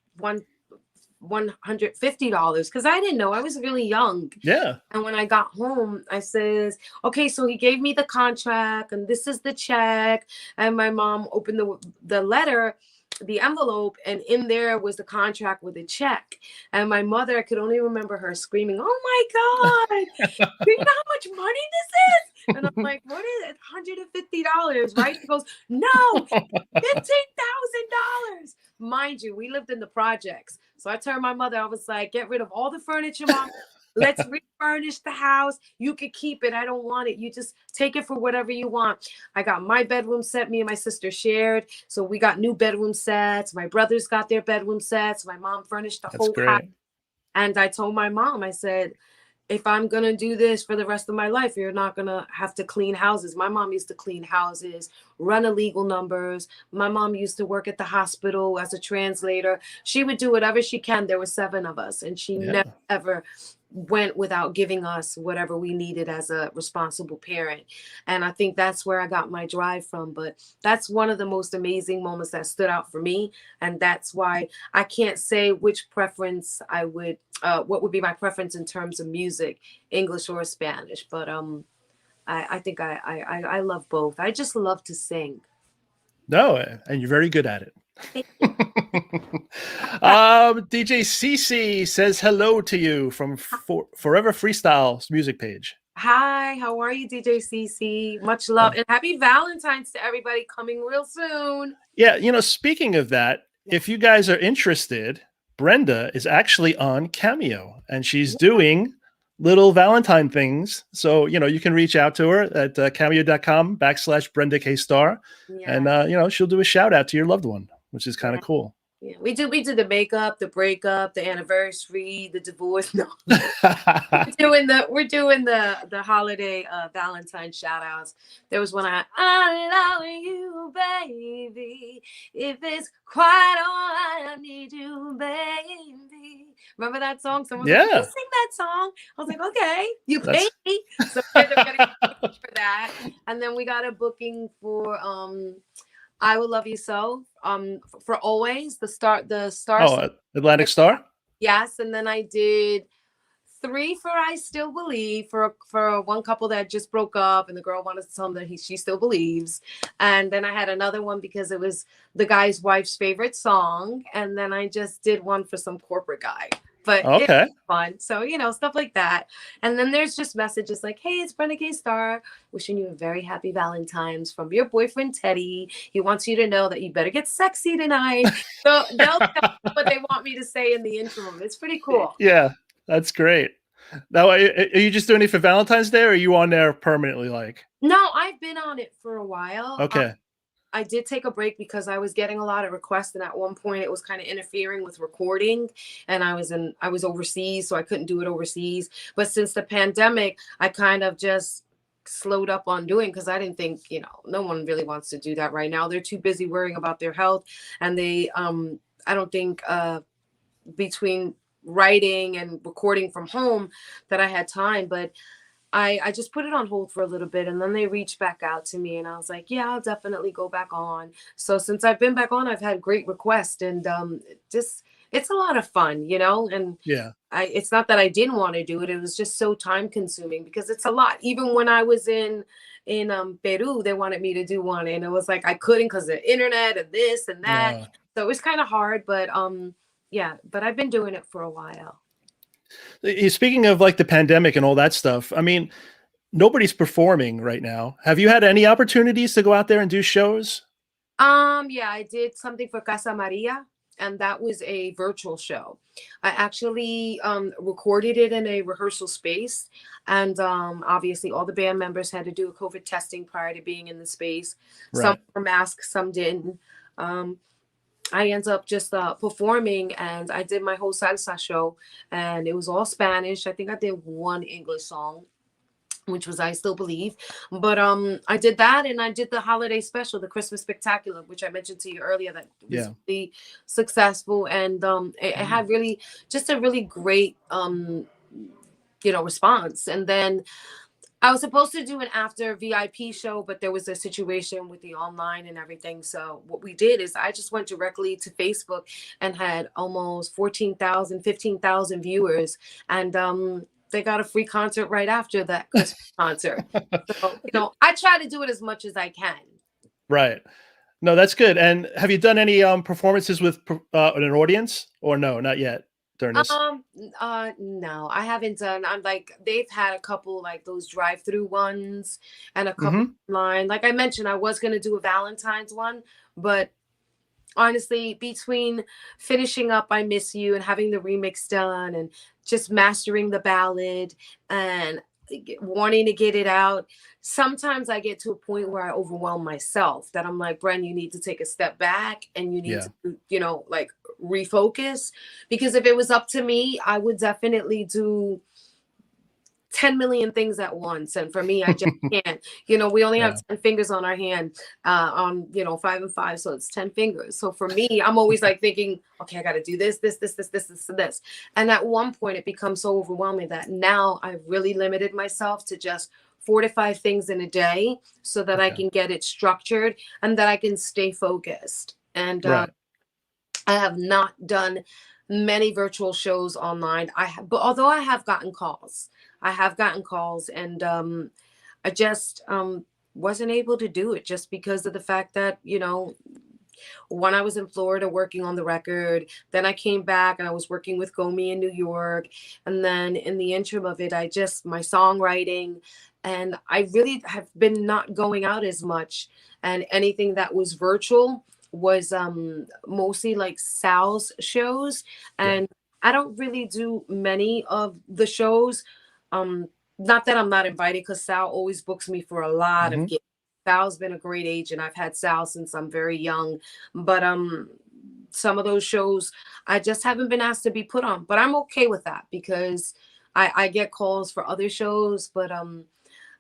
$150 because I didn't know. I was really young. Yeah. And when I got home, I says, okay, so he gave me the contract and this is the check. And my mom opened the letter, the envelope, and in there was the contract with a check. And my mother, I could only remember her screaming, oh my God, do you know how much money this is? And I'm like, what is it? $150, right? She goes, no, $15,000. Mind you, we lived in the projects. So I told my mother, I was like, get rid of all the furniture, Mom. Let's refurnish the house. You could keep it. I don't want it. You just take it for whatever you want. I got my bedroom set. Me and my sister shared. So we got new bedroom sets. My brothers got their bedroom sets. My mom furnished the whole house. And I told my mom, I said, if I'm going to do this for the rest of my life, you're not going to have to clean houses. My mom used to clean houses, run illegal numbers. My mom used to work at the hospital as a translator. She would do whatever she can. There were 7 of us, and she never, ever went without giving us whatever we needed as a responsible parent. And I think that's where I got my drive from. But that's one of the most amazing moments that stood out for me. And that's why I can't say which preference I would, what would be my preference in terms of music, English or Spanish. But I think I love both. I just love to sing. No, and you're very good at it. DJ CC says hello to you from Forever Freestyle's music page. Hi, how are you, DJ CC? Much love and happy Valentine's to everybody coming real soon. Yeah, you know, speaking of that, if you guys are interested, Brenda is actually on Cameo and she's doing little Valentine things. So, you know, you can reach out to her at cameo.com/Brenda K. Starr. And, you know, she'll do a shout out to your loved one, which is kind of cool. Yeah, we do the makeup, the breakup, the anniversary, the divorce. No, we're doing the holiday Valentine shout outs. There was one I love you, baby. If it's quite all I need you, baby. Remember that song? Someone was like, you sing that song. I was like, okay, you pay me. So we're getting for that. And then we got a booking for I Will Love You So, for Always, the Starr. Oh, Atlantic Starr? Yes, and then I did 3 for I Still Believe for one couple that just broke up and the girl wanted to tell him that she still believes. And then I had another one because it was the guy's wife's favorite song. And then I just did one for some corporate guy. But it was fun. So, you know, stuff like that. And then there's just messages like, hey, it's Brenda K. Starr wishing you a very happy Valentine's from your boyfriend, Teddy. He wants you to know that you better get sexy tonight. So they'll tell what they want me to say in the interim. It's pretty cool. Yeah, that's great. Now, are you just doing it for Valentine's Day or are you on there permanently? No, I've been on it for a while. Okay. I did take a break because I was getting a lot of requests, and at one point it was kind of interfering with recording, and I was overseas, so I couldn't do it overseas. But since the pandemic, I kind of just slowed up on doing, because I didn't think, you know, no one really wants to do that right now. They're too busy worrying about their health, and they I don't think between writing and recording from home that I had time. But I just put it on hold for a little bit, and then they reached back out to me, and I was like, yeah, I'll definitely go back on. So since I've been back on, I've had great requests, and it's a lot of fun, you know. And it's not that I didn't want to do it. It was just so time consuming because it's a lot. Even when I was in Peru, they wanted me to do one, and it was like I couldn't because of the internet and this and that. So it was kind of hard, but but I've been doing it for a while. Speaking of like the pandemic and all that stuff, I mean, nobody's performing right now. Have you had any opportunities to go out there and do shows? Yeah, I did something for Casa Maria, and that was a virtual show. I actually recorded it in a rehearsal space, and obviously all the band members had to do a COVID testing prior to being in the space. Some were masked, some didn't. I ended up just performing, and I did my whole salsa show, and it was all Spanish. I think I did one English song. which was I Still Believe. But I did that, and I did the holiday special, the Christmas Spectacular, which I mentioned to you earlier, that was really successful, and it had really just a really great response. And then I was supposed to do an after VIP show, but there was a situation with the online and everything. So what we did is I just went directly to Facebook and had almost 14,000, 15,000 viewers. And they got a free concert right after that Christmas concert. So, I try to do it as much as I can. Right. No, that's good. And have you done any performances with an audience, or no, not yet during this? No, I haven't done. I'm like, they've had a couple like those drive-through ones and a couple online. Like I mentioned, I was gonna do a Valentine's one, but honestly, between finishing up I Miss You and having the remix done and just mastering the ballad and wanting to get it out, sometimes I get to a point where I overwhelm myself, that I'm like, Bren, you need to take a step back and you need to, like refocus. Because if it was up to me, I would definitely do 10 million things at once. And for me, I just can't. We only have 10 fingers on our hand, on 5 and 5, so it's 10 fingers. So for me, I'm always like thinking, okay, I got to do this, and this. And at one point it becomes so overwhelming that now I've really limited myself to just 4 to 5 things in a day, so that I can get it structured and that I can stay focused. And I have not done many virtual shows online. But although I have gotten calls, and I just wasn't able to do it, just because of the fact that, when I was in Florida working on the record, then I came back and I was working with Gomi in New York. And then in the interim of it, my songwriting, and I really have been not going out as much, and anything that was virtual was mostly like Sal's shows. And I don't really do many of the shows. Not that I'm not invited, because Sal always books me for a lot of gigs. Sal's been a great agent. I've had Sal since I'm very young. But some of those shows I just haven't been asked to be put on. But I'm okay with that, because I get calls for other shows. But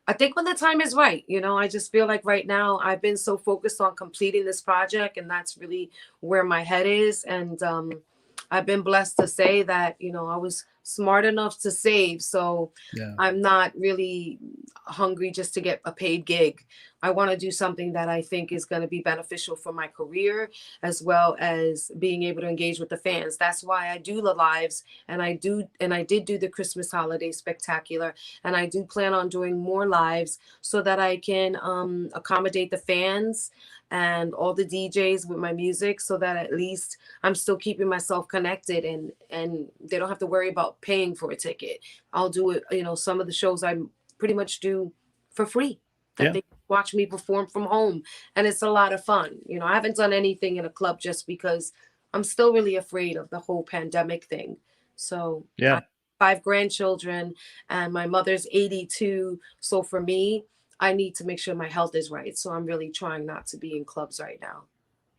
I think when the time is right, I just feel like right now I've been so focused on completing this project, and that's really where my head is. And I've been blessed to say that, I was smart enough to save. So I'm not really hungry just to get a paid gig. I want to do something that I think is going to be beneficial for my career, as well as being able to engage with the fans. That's why I do the lives, and I did do the Christmas holiday spectacular, and I do plan on doing more lives, so that I can accommodate the fans and all the DJs with my music, so that at least I'm still keeping myself connected, and they don't have to worry about paying for a ticket. I'll do it, some of the shows I pretty much do for free, that they watch me perform from home, and it's a lot of fun. I haven't done anything in a club, just because I'm still really afraid of the whole pandemic thing. So I have 5 grandchildren, and my mother's 82. So for me, I need to make sure my health is right. So I'm really trying not to be in clubs right now.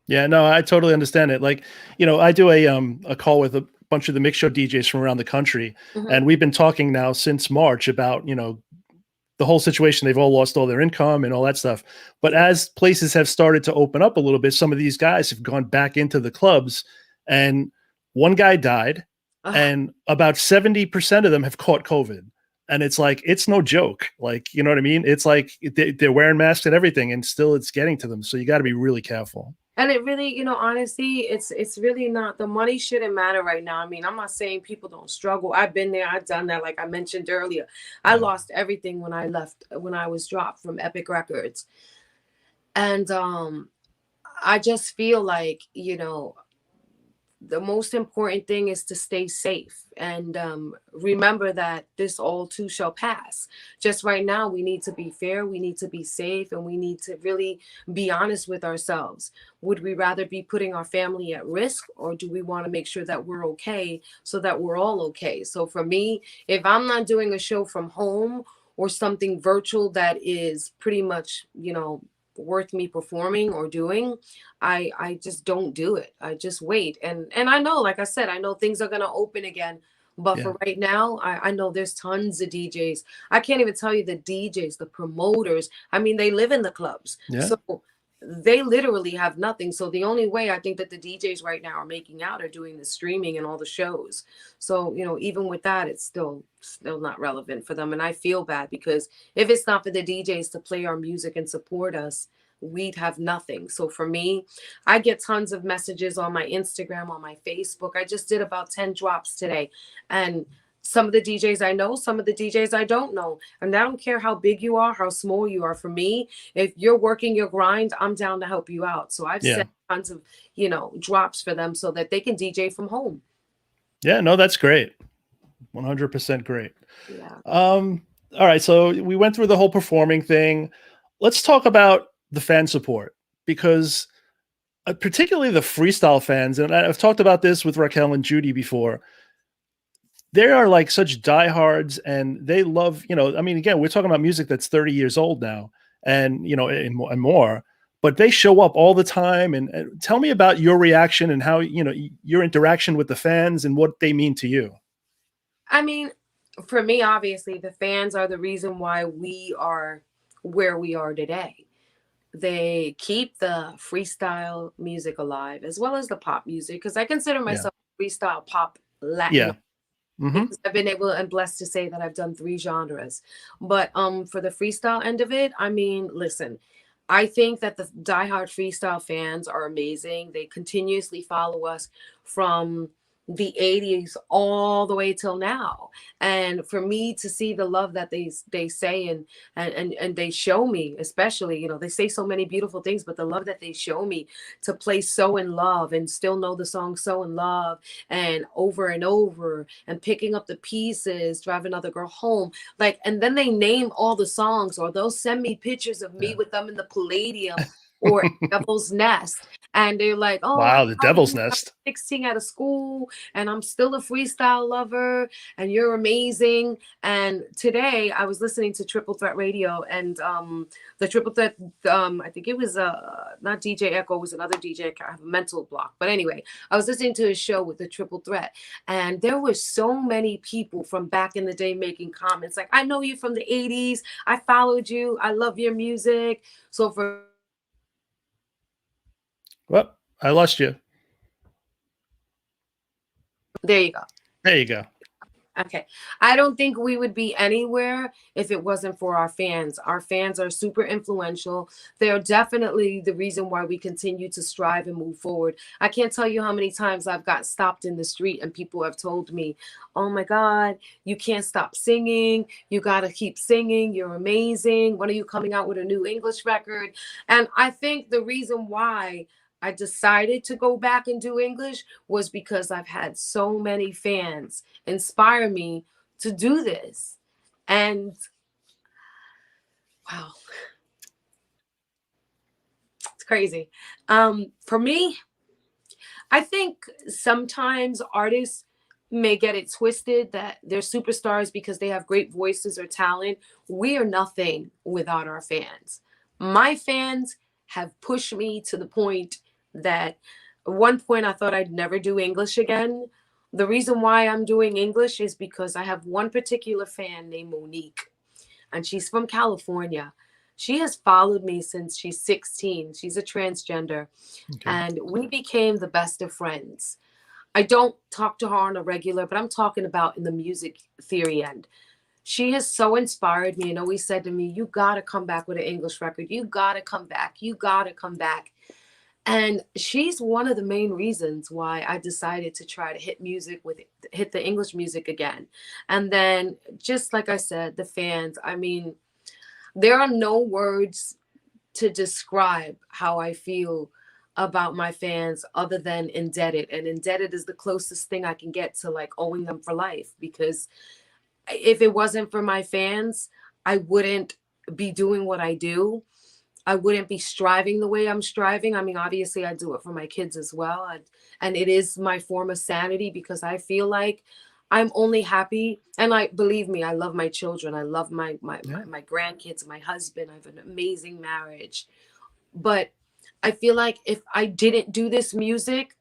Yeah, no, I totally understand it. Like, I do a call with a bunch of the mix show DJs from around the country, and we've been talking now since March about, the whole situation. They've all lost all their income and all that stuff. But as places have started to open up a little bit, some of these guys have gone back into the clubs, and one guy died, and about 70% of them have caught COVID. And it's like, it's no joke. Like, you know what I mean? It's like they're wearing masks and everything, and still it's getting to them. So you got to be really careful. And it really, honestly, it's really not, the money shouldn't matter right now. I mean, I'm not saying people don't struggle. I've been there. I've done that. Like I mentioned earlier, I lost everything when I was dropped from Epic Records. And I just feel like, the most important thing is to stay safe, and remember that this all too shall pass. Just right now, we need to be fair, we need to be safe, and we need to really be honest with ourselves. Would we rather be putting our family at risk, or do we want to make sure that we're okay, so that we're all okay? So for me, if I'm not doing a show from home or something virtual that is pretty much, worth me performing or doing, I just don't do it. I just wait. And I know, like I said, I know things are going to open again, But Yeah. for right now, I know there's tons of DJs. I can't even tell you the DJs, the promoters. I mean, they live in the clubs. Yeah. So they literally have nothing. So the only way I think that the DJs right now are making out are doing the streaming and all the shows. So, you know, even with that, it's still not relevant for them. And I feel bad because if it's not for the DJs to play our music and support us, we'd have nothing. So for me, I get tons of messages on my Instagram, on my Facebook. I just did about 10 drops today. And some of the DJs I know, some of the DJs I don't know. And I don't care how big you are, how small you are. For me, if you're working your grind, I'm down to help you out. So I've Yeah. sent tons of, you know, drops for them so that they can DJ from home. Yeah. No, that's great. 100% great. Yeah. All right. So we went through the whole performing thing. Let's talk about the fan support because particularly the freestyle fans, and I've talked about this with Raquel and Judy before. They are like such diehards and they love, you know, I mean, again, we're talking about music that's 30 years old now and, you know, and more, but they show up all the time. And tell me about your reaction and how, you know, your interaction with the fans and what they mean to you. I mean, for me, obviously, the fans are the reason why we are where we are today. They keep the freestyle music alive as well as the pop music because I consider myself freestyle pop Latin. Yeah. Mm-hmm. Because I've been able and blessed to say that I've done 3 genres. But for the freestyle end of it, I mean, listen, I think that the diehard freestyle fans are amazing. They continuously follow us from the 80s all the way till now. And for me to see the love that they say and they show me, especially, you know, they say so many beautiful things, but the love that they show me to play So in Love and still know the song So in Love and over and picking up the pieces, Drive Another Girl Home, like, and then they name all the songs or they'll send me pictures of me with them in the Palladium or Devil's Nest. And they're like, oh, wow, the Devil's Nest. 16 out of school and I'm still a freestyle lover and you're amazing. And today I was listening to Triple Threat Radio and the Triple Threat, I think it was not DJ Echo, it was another DJ. I have a mental block. But anyway, I was listening to his show with the Triple Threat and there were so many people from back in the day making comments like, I know you from the 80s. I followed you. I love your music. So for Well, I lost you. there you go. There you go. Okay. I don't think we would be anywhere if it wasn't for our fans. Our fans are super influential. They're definitely the reason why we continue to strive and move forward. I can't tell you how many times I've got stopped in the street and people have told me, oh my God, you can't stop singing. You got to keep singing. You're amazing. When are you coming out with a new English record? And I think the reason why I decided to go back and do English was because I've had so many fans inspire me to do this. And wow, it's crazy. For me, I think sometimes artists may get it twisted that they're superstars because they have great voices or talent. We are nothing without our fans. My fans have pushed me to the point that at one point I thought I'd never do English again. The reason why I'm doing English is because I have one particular fan named Monique, and she's from California. She has followed me since she's 16. She's a transgender, and we became the best of friends. I don't talk to her on a regular, but I'm talking about in the music theory end. She has so inspired me and always said to me, you got to come back with an English record. You got to come back. You got to come back. And she's one of the main reasons why I decided to try to hit the English music again. And then, just like I said, the fans, I mean, there are no words to describe how I feel about my fans other than indebted. And indebted is the closest thing I can get to like owing them for life, because if it wasn't for my fans, I wouldn't be doing what I do. I wouldn't be striving the way I'm striving. I mean, obviously I do it for my kids as well. And it is my form of sanity because I feel like I'm only happy. And like, believe me, I love my children. I love my grandkids, my husband. I have an amazing marriage. But I feel like if I didn't do this music,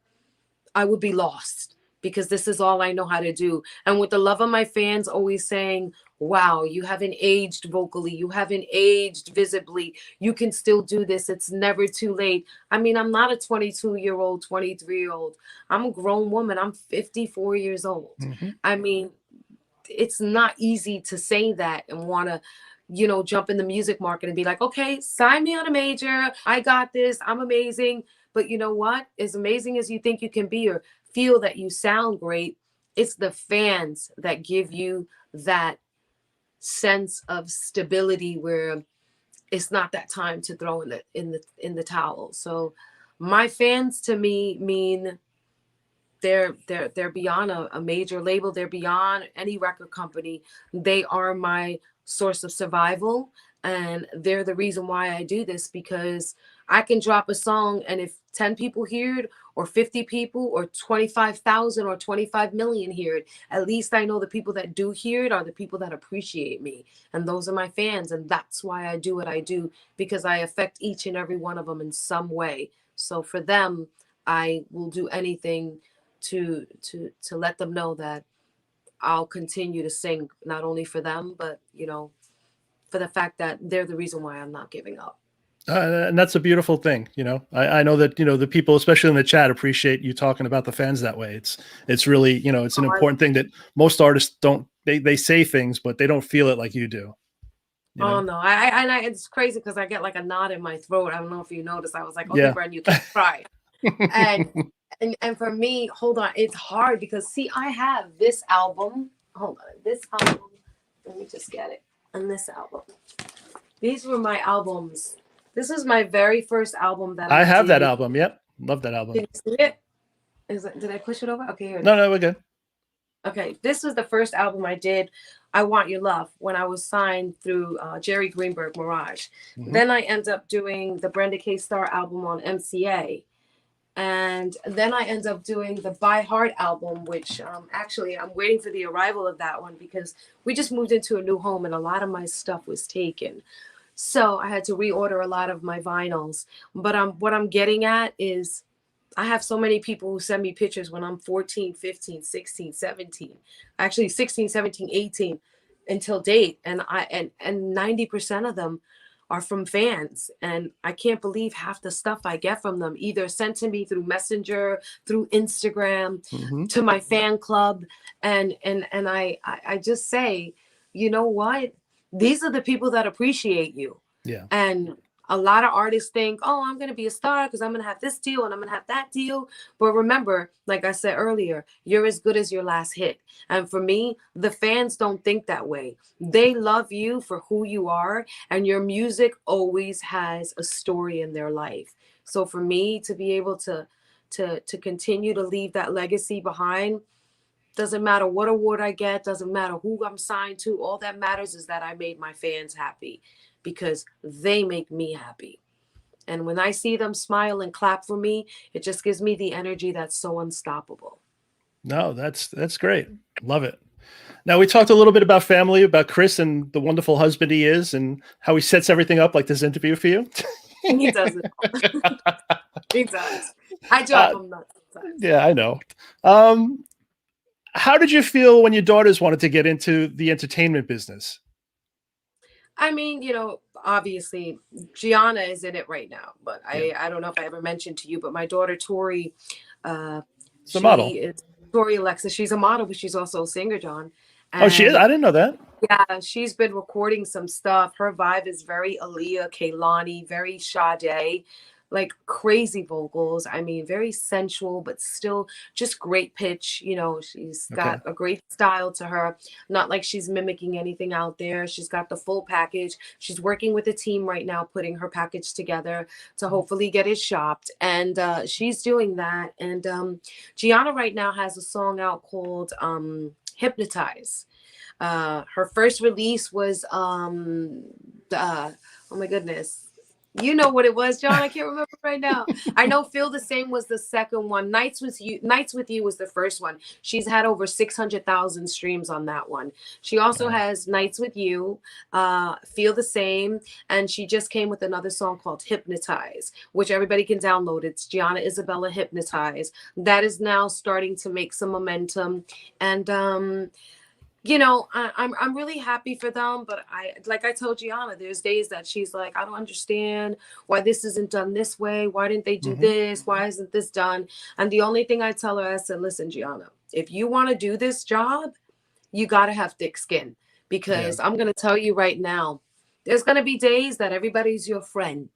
I would be lost because this is all I know how to do. And with the love of my fans always saying, wow, you haven't aged vocally, you haven't aged visibly, you can still do this, it's never too late. I mean, I'm not a 22-year-old, 23-year-old. I'm a grown woman. I'm 54 years old. Mm-hmm. I mean, it's not easy to say that and want to, you know, jump in the music market and be like, okay, sign me on a major. I got this. I'm amazing. But you know what? As amazing as you think you can be or feel that you sound great, it's the fans that give you that sense of stability where it's not that time to throw in the towel. So my fans to me mean they're beyond a major label. They're beyond any record company. They are my source of survival, and they're the reason why I do this, because I can drop a song and if 10 people hear it or 50 people or 25,000 or 25 million hear it, at least I know the people that do hear it are the people that appreciate me, and those are my fans. And that's why I do what I do, because I affect each and every one of them in some way. So for them, I will do anything to let them know that I'll continue to sing, not only for them, but you know, for the fact that they're the reason why I'm not giving up. And that's a beautiful thing. You know, I know that, you know, the people, especially in the chat, appreciate you talking about the fans that way. It's really, you know, it's an important thing that most artists don't, they say things, but they don't feel it like you do. You know? Oh no, I it's crazy because I get like a knot in my throat. I don't know if you noticed. I was like, okay, Yeah. Brenda, you can cry. And for me, hold on, it's hard because see, I have this album. Hold on, this album. Let me just get it. And this album. These were my albums. This is my very first album that I have did. that album. Yep, love that album. Did you see it? Did I push it over? Okay, here it is. No, we're good. Okay, this was the first album I did, I Want Your Love, when I was signed through Jerry Greenberg Mirage. Mm-hmm. Then I end up doing the Brenda K. Starr album on MCA. And then I end up doing the By Heart album, which actually I'm waiting for the arrival of that one because we just moved into a new home and a lot of my stuff was taken. So I had to reorder a lot of my vinyls. But what I'm getting at is I have so many people who send me pictures when I'm 14, 15, 16, 17, actually 16, 17, 18 until date. And 90% of them are from fans. And I can't believe half the stuff I get from them, either sent to me through Messenger, through Instagram, Mm-hmm. to my fan club. And I just say, you know what? These are the people that appreciate you. Yeah. And a lot of artists think, oh, I'm going to be a star because I'm going to have this deal and I'm going to have that deal. But remember, like I said earlier, you're as good as your last hit. And for me, the fans don't think that way. They love you for who you are. And your music always has a story in their life. So for me to be able to continue to leave that legacy behind, doesn't matter what award I get, doesn't matter who I'm signed to. All that matters is that I made my fans happy, because they make me happy. And when I see them smile and clap for me, it just gives me the energy that's so unstoppable. No, that's great. Love it. Now, we talked a little bit about family, about Chris and the wonderful husband he is and how he sets everything up like this interview for you. He does it. He does. I drive him nuts sometimes. Yeah, I know. How did you feel when your daughters wanted to get into the entertainment business? I mean, you know, obviously Gianna is in it right now, but I don't know if I ever mentioned to you, but my daughter Tori, a model. Tori Alexa. She's a model, but she's also a singer, John. And oh, she is? I didn't know that. Yeah, she's been recording some stuff. Her vibe is very Aaliyah, Kehlani, very Sade, like crazy vocals. I mean, very sensual, but still just great pitch. You know, she's got a great style to her. Not like she's mimicking anything out there. She's got the full package. She's working with a team right now, putting her package together to hopefully get it shopped. And she's doing that. And Gianna right now has a song out called Hypnotize. Her first release was oh my goodness, You know what it was, John. I can't remember right now. I know Feel the Same was the second one. Nights with You was the first one. She's had over 600,000 streams on that one. She also has Nights with You, Feel the Same, and she just came with another song called Hypnotize, which everybody can download. It's Gianna Isabella Hypnotize. That is now starting to make some momentum. And I'm really happy for them, but like I told Gianna, there's days that she's like, I don't understand why this isn't done this way. Why didn't they do this? Why isn't this done? And the only thing I tell her, I said, listen, Gianna, if you want to do this job, you got to have thick skin, because I'm going to tell you right now, there's going to be days that everybody's your friend.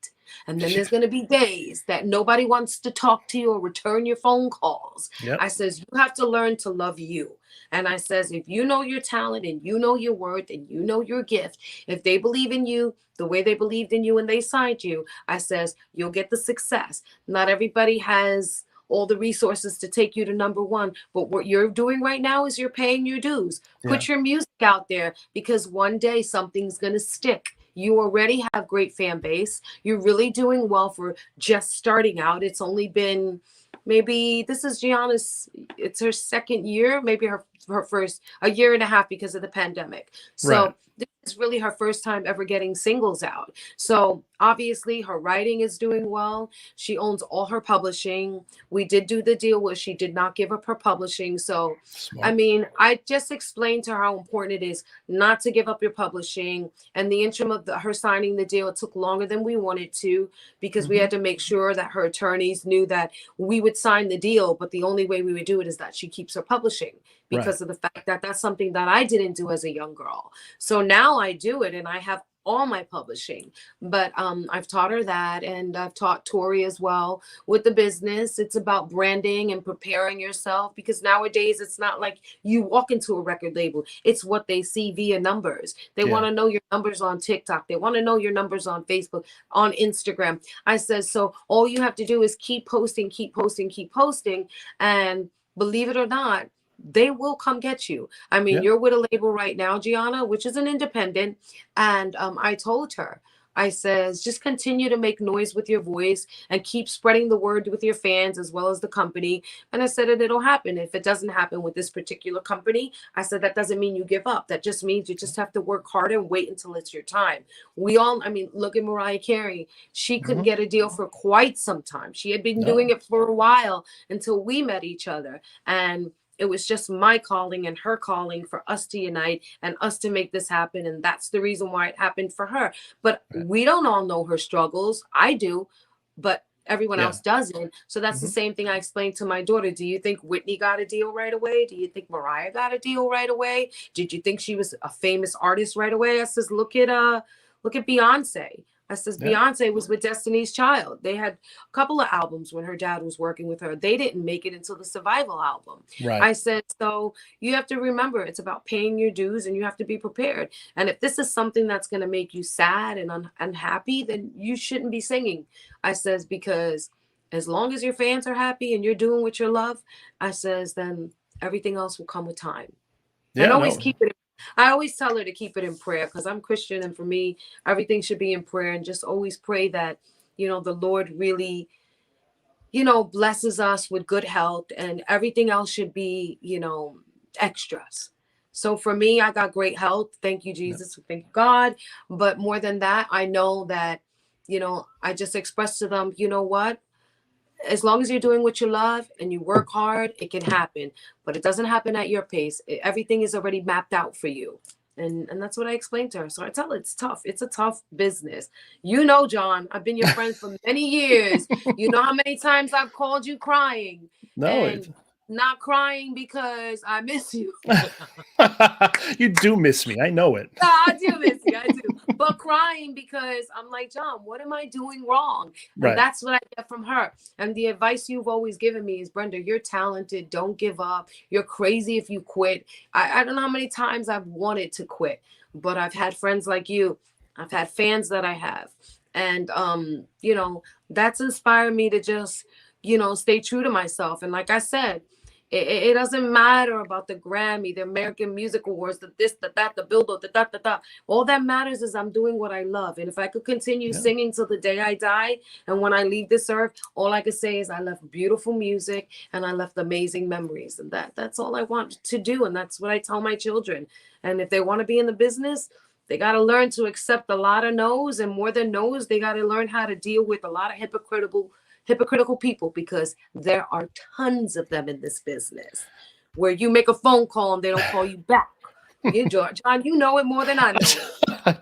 And then there's going to be days that nobody wants to talk to you or return your phone calls. I says, you have to learn to love you. And I says, if you know your talent and you know your worth and you know your gift, if they believe in you the way they believed in you and they signed you, I says, you'll get the success. Not everybody has all the resources to take you to number one. But what you're doing right now is you're paying your dues. Put your music out there, because one day something's going to stick. You already have great fan base. You're really doing well for just starting out. It's only been maybe, this is Gianna's, it's her second year, maybe her first, a year and a half because of the pandemic. So this is really her first time ever getting singles out. So obviously her writing is doing well. She owns all her publishing. We did do the deal where she did not give up her publishing. So, I mean, I just explained to her how important it is not to give up your publishing. And the interim of her signing the deal, it took longer than we wanted to, because we had to make sure that her attorneys knew that we would sign the deal. But the only way we would do it is that she keeps her publishing, because of the fact that that's something that I didn't do as a young girl. So now I do it, and I have all my publishing. But I've taught her that, and I've taught Tori as well with the business. It's about branding and preparing yourself, because nowadays it's not like you walk into a record label. It's what they see via numbers. They want to know your numbers on TikTok. They want to know your numbers on Facebook, on Instagram. I said, so all you have to do is keep posting, keep posting, keep posting. And believe it or not, they will come get you. I mean, you're with a label right now, Gianna, which is an independent. And I told her, I says, just continue to make noise with your voice and keep spreading the word with your fans as well as the company. And I said, and it'll happen. If it doesn't happen with this particular company, I said, that doesn't mean you give up. That just means you just have to work harder and wait until it's your time. I mean, look at Mariah Carey. She couldn't get a deal for quite some time. She had been doing it for a while until we met each other. And it was just my calling and her calling for us to unite and us to make this happen. And that's the reason why it happened for her. But we don't all know her struggles. I do, but everyone else doesn't. So that's the same thing I explained to my daughter. Do you think Whitney got a deal right away? Do you think Mariah got a deal right away? Did you think she was a famous artist right away? I says, look at Beyonce. I says, Beyonce was with Destiny's Child. They had a couple of albums when her dad was working with her. They didn't make it until the Survival album. I said, so you have to remember, it's about paying your dues, and you have to be prepared. And if this is something that's going to make you sad and unhappy, then you shouldn't be singing. I says, because as long as your fans are happy and you're doing what you love, I says, then everything else will come with time. And always keep it. I always tell her to keep it in prayer, because I'm Christian, and for me, everything should be in prayer, and just always pray that, the Lord really, blesses us with good health, and everything else should be, extras. So for me, I got great health. Thank you, Jesus. Thank you, God. But more than that, I know that, I just express to them, you know what? As long as you're doing what you love and you work hard, it can happen. But it doesn't happen at your pace. Everything is already mapped out for you. And that's what I explained to her. So I tell her it's tough. It's a tough business. John, I've been your friend for many years. You know how many times I've called you crying. Not crying because I miss you. You do miss me. I know it. No, I do miss you. I do. But crying because I'm like, John, what am I doing wrong? And that's what I get from her. And the advice you've always given me is, Brenda, you're talented. Don't give up. You're crazy if you quit. I don't know how many times I've wanted to quit, but I've had friends like you. I've had fans that I have. And, that's inspired me to just, stay true to myself. And like I said, It doesn't matter about the Grammy, the American Music Awards, the this, the that, the Billboard, the da, da, da. All that matters is I'm doing what I love. And if I could continue singing till the day I die, and when I leave this earth, all I could say is I left beautiful music and I left amazing memories. And that's all I want to do. And that's what I tell my children. And if they want to be in the business, they got to learn to accept a lot of no's, and more than no's, they got to learn how to deal with a lot of hypocritical people, because there are tons of them in this business where you make a phone call and they don't call you back. John, you know it more than I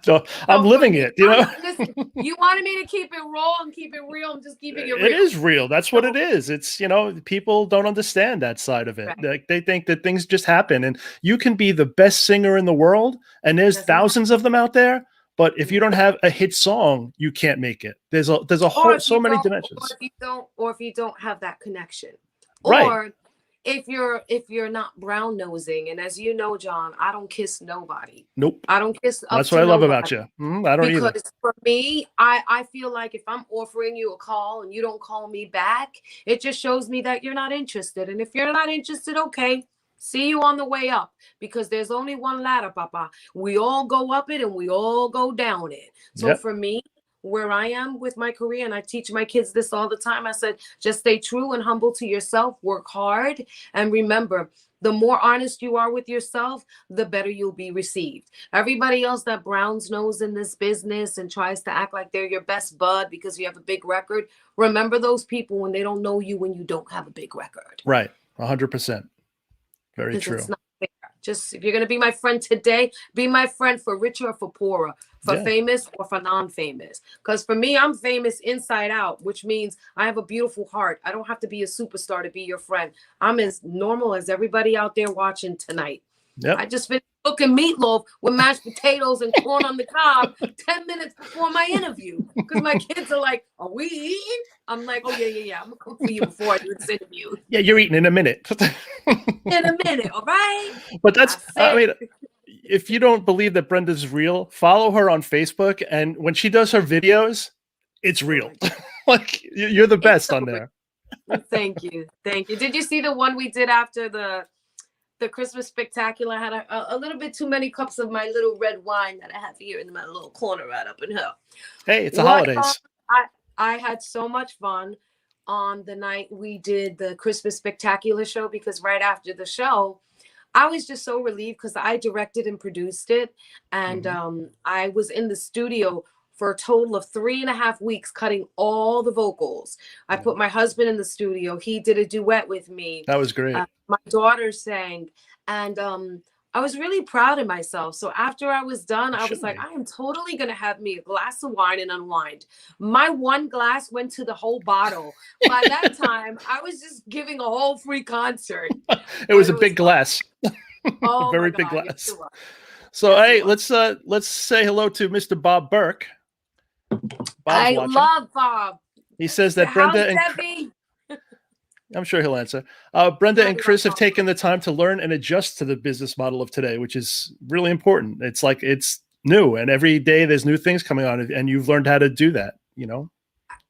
know. I'm living it, you know. Listen, you wanted me to keep it raw and keep it real. I'm just keeping it real. It is real. That's what it is. It's, you know, people don't understand that side of it. Right. Like, they think that things just happen, and you can be the best singer in the world, and there's thousands of them out there. But if you don't have a hit song, you can't make it. There's a whole so many dimensions. Or if you don't have that connection, right. Or if you're not brown nosing, and as you know, John, I don't kiss nobody. Nope. I don't kiss. That's what I love about you. I don't either. Because for me, I feel like if I'm offering you a call and you don't call me back, it just shows me that you're not interested. And if you're not interested, okay. See you on the way up, because there's only one ladder, Papa. We all go up it and we all go down it. So for me, where I am with my career, and I teach my kids this all the time, I said, just stay true and humble to yourself, work hard, and remember, the more honest you are with yourself, the better you'll be received. Everybody else that browns nose in this business and tries to act like they're your best bud because you have a big record, remember those people when they don't know you when you don't have a big record. Right. 100%. Very true. It's not fair. Just, if you're going to be my friend today, be my friend for richer or for poorer, for famous or for non-famous. Because for me, I'm famous inside out, which means I have a beautiful heart. I don't have to be a superstar to be your friend. I'm as normal as everybody out there watching tonight. Yep. I just finished cooking meatloaf with mashed potatoes and corn on the cob 10 minutes before my interview, because my kids are like, are we eating? I'm like, oh, yeah. I'm going to cook for you before I do this interview. Yeah, you're eating in a minute. In a minute, all right? But I mean, if you don't believe that Brenda's real, follow her on Facebook. And when she does her videos, it's real. Like, you're the best on there. Thank you. Did you see the one we did after the Christmas spectacular? I had a little bit too many cups of my little red wine that I have here in my little corner right up in here. Hey, it's the holidays. I had so much fun on the night we did the Christmas spectacular show, because right after the show, I was just so relieved because I directed and produced it. And I was in the studio for a total of 3.5 weeks cutting all the vocals. I put my husband in the studio. He did a duet with me. That was great. My daughter sang. And I was really proud of myself. So after I was done, I was like, I am totally going to have me a glass of wine and unwind. My one glass went to the whole bottle. By that time, I was just giving a whole free concert. It was a big glass. Oh, very big glass. Yes, so, hey, let's say hello to Mr. Bob Burke. I love Bob. He says that Brenda and I'm sure he'll answer. Brenda and Chris have taken the time to learn and adjust to the business model of today, which is really important. It's like, it's new, and every day there's new things coming on, and you've learned how to do that, you know?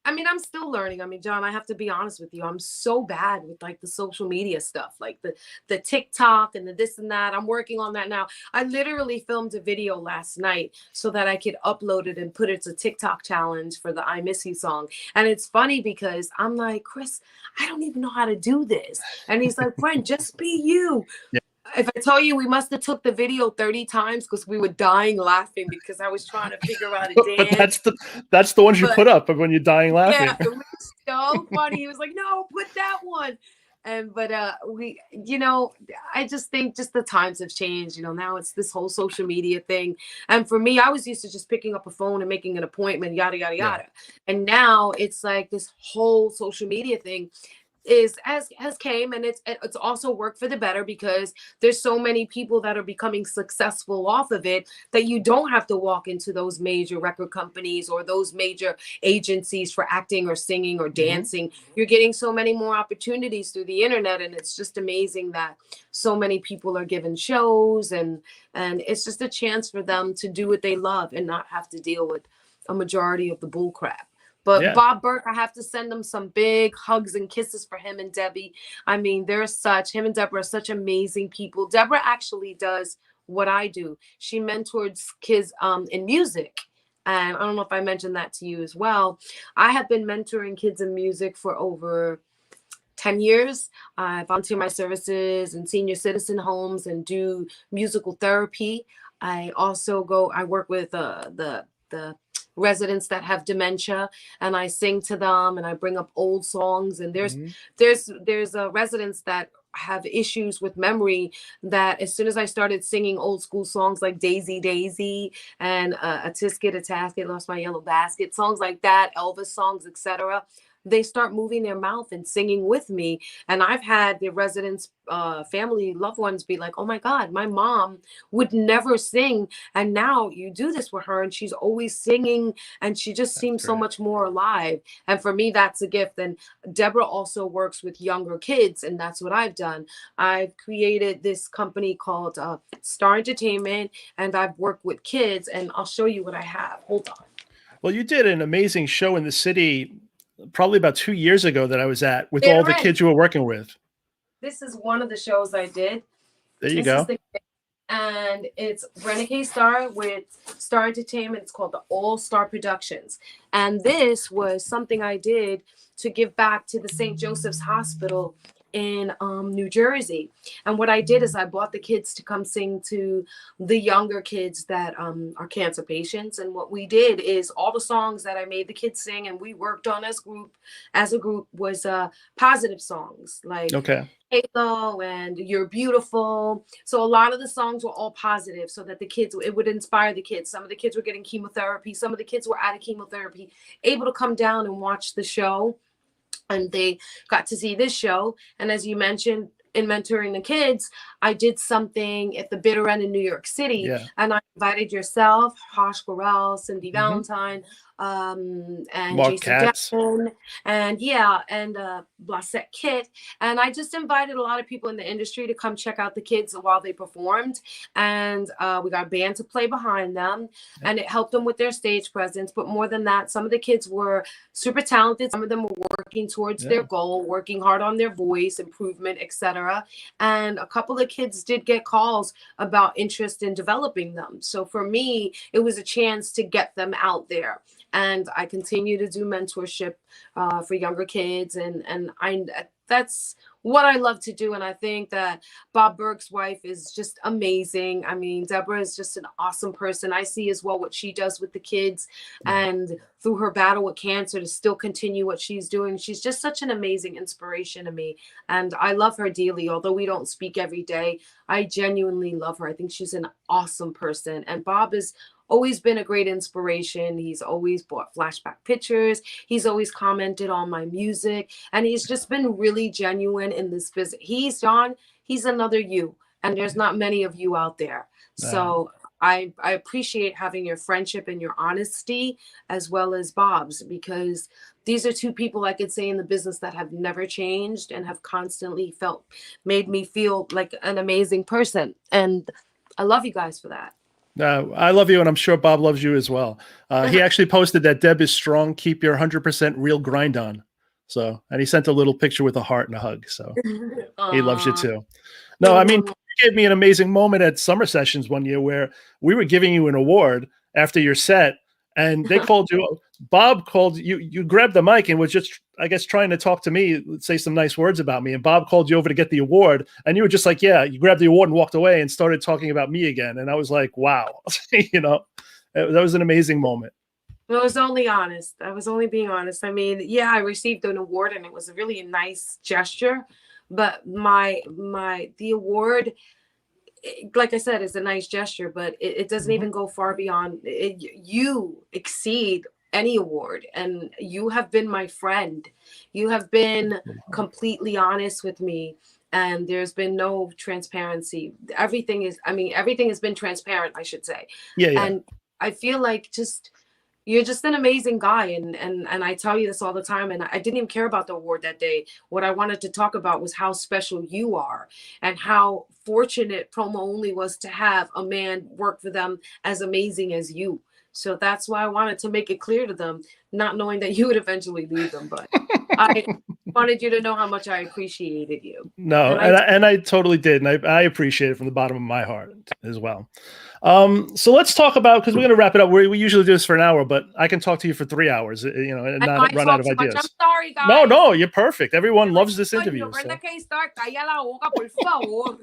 I mean, I'm still learning. I mean, John, I have to be honest with you. I'm so bad with like the social media stuff, like the TikTok and the this and that. I'm working on that now. I literally filmed a video last night so that I could upload it and put it to TikTok challenge for the I Miss You song. And it's funny because I'm like, Chris, I don't even know how to do this. And he's like, Brent, just be you. Yeah. If I tell you, we must have took the video 30 times because we were dying laughing because I was trying to figure out a dance. But that's the ones you put up when you're dying laughing. Yeah, it was so funny. He was like, no, put that one. But we, you know, I just think just the times have changed. You know, now it's this whole social media thing. And for me, I was used to just picking up a phone and making an appointment, yada, yada, yada. And now it's like this whole social media thing has came, and it's also worked for the better because there's so many people that are becoming successful off of it that you don't have to walk into those major record companies or those major agencies for acting or singing or dancing. You're getting so many more opportunities through the internet, and it's just amazing that so many people are given shows, and it's just a chance for them to do what they love and not have to deal with a majority of the bull crap. But Yeah. Bob Burke, I have to send them some big hugs and kisses for him and Debbie. I mean, him and Deborah are such amazing people. Deborah actually does what I do. She mentors kids in music. And I don't know if I mentioned that to you as well. I have been mentoring kids in music for over 10 years. I volunteer my services in senior citizen homes and do musical therapy. I work with the residents that have dementia, and I sing to them and I bring up old songs. And Mhm. there's residents that have issues with memory, that as soon as I started singing old school songs like Daisy Daisy and a Tisket, a Tasket, Lost My Yellow Basket, songs like that, Elvis songs, etc., they start moving their mouth and singing with me. And I've had the residents, family, loved ones be like, oh my God, my mom would never sing. And now you do this with her and she's always singing and she just That's seems so great. much more alive. And for me, that's a gift. And Deborah also works with younger kids. And that's what I've done. I've created this company called Starr Entertainment, and I've worked with kids. And I'll show you what I have. Hold on. Well, you did an amazing show in the city probably about 2 years ago that I was at with all the There, kids you were working with. this is one of the shows I did. There you This is go. the and it's Renegade Starr with Starr Entertainment. It's called the All Star Productions. And this was something I did to give back to the St. Joseph's Hospital in New Jersey. And what I did is I brought the kids to come sing to the younger kids that are cancer patients. And what we did is all the songs that I made the kids sing and we worked on as a group was positive songs like Okay. Halo and You're Beautiful. So a lot of the songs were all positive so that it would inspire the kids. Some of the kids were getting chemotherapy. Some of the kids were out of chemotherapy, able to come down and watch the show. And they got to see this show. And as you mentioned, in mentoring the kids, I did something at the Bitter End in New York City. Yeah. And I invited yourself, Hosh Gorel, Cindy Mhm. Valentine, and Mark Jason Katz. Jackson, and Blasette Kit. And I just invited a lot of people in the industry to come check out the kids while they performed. And we got a band to play behind them, and it helped them with their stage presence. But more than that, some of the kids were super talented. Some of them were working towards their Yeah. goal, working hard on their voice improvement, etc. And a couple of kids did get calls about interest in developing them. So for me, it was a chance to get them out there. And I continue to do mentorship for younger kids, and that's what I love to do. And I think that Bob Burke's wife is just amazing. I mean, Deborah is just an awesome person. I see as well what she does with the kids, Yeah. and through her battle with cancer to still continue what she's doing. She's just such an amazing inspiration to me. And I love her dearly. Although we don't speak every day, I genuinely love her. I think she's an awesome person. And Bob is always been a great inspiration. He's always brought flashback pictures. He's always commented on my music. And he's just been really genuine in this business. He's another you. And there's not many of you out there. So I appreciate having your friendship and your honesty as well as Bob's, because these are two people I could say in the business that have never changed and have constantly made me feel like an amazing person. And I love you guys for that. I love you, and I'm sure Bob loves you as well. He actually posted that Deb is strong. Keep your 100% real grind on. So, and he sent a little picture with a heart and a hug. So he loves you too. No, I mean, you gave me an amazing moment at Summer Sessions one year where we were giving you an award after your set, and they called you. Bob called you. You grabbed the mic and was just, I guess, trying to talk to me, say some nice words about me. And Bob called you over to get the award, and you were just like, "Yeah." You grabbed the award and walked away and started talking about me again. And I was like, "Wow," that was an amazing moment. I was only honest. I was only being honest. I mean, yeah, I received an award, and it was a really nice gesture. But the award, like I said, is a nice gesture, but it doesn't even go far beyond it. You exceed any award, and you have been my friend. You have been completely honest with me, and there's been no transparency. Everything has been transparent, I should say. Yeah. And I feel like you're just an amazing guy, and I tell you this all the time, and I didn't even care about the award that day. What I wanted to talk about was how special you are and how fortunate Promo Only was to have a man work for them as amazing as you. So that's why I wanted to make it clear to them, not knowing that you would eventually leave them. But I wanted you to know how much I appreciated you. No, and I totally did. And I appreciate it from the bottom of my heart as well. So let's talk about, because we're going to wrap it up. We usually do this for an hour, but I can talk to you for 3 hours, you know, and not run out of ideas. I'm sorry, guys. No, you're perfect. Everyone loves this interview. Brenda K. Starr, calla la boca, por favor.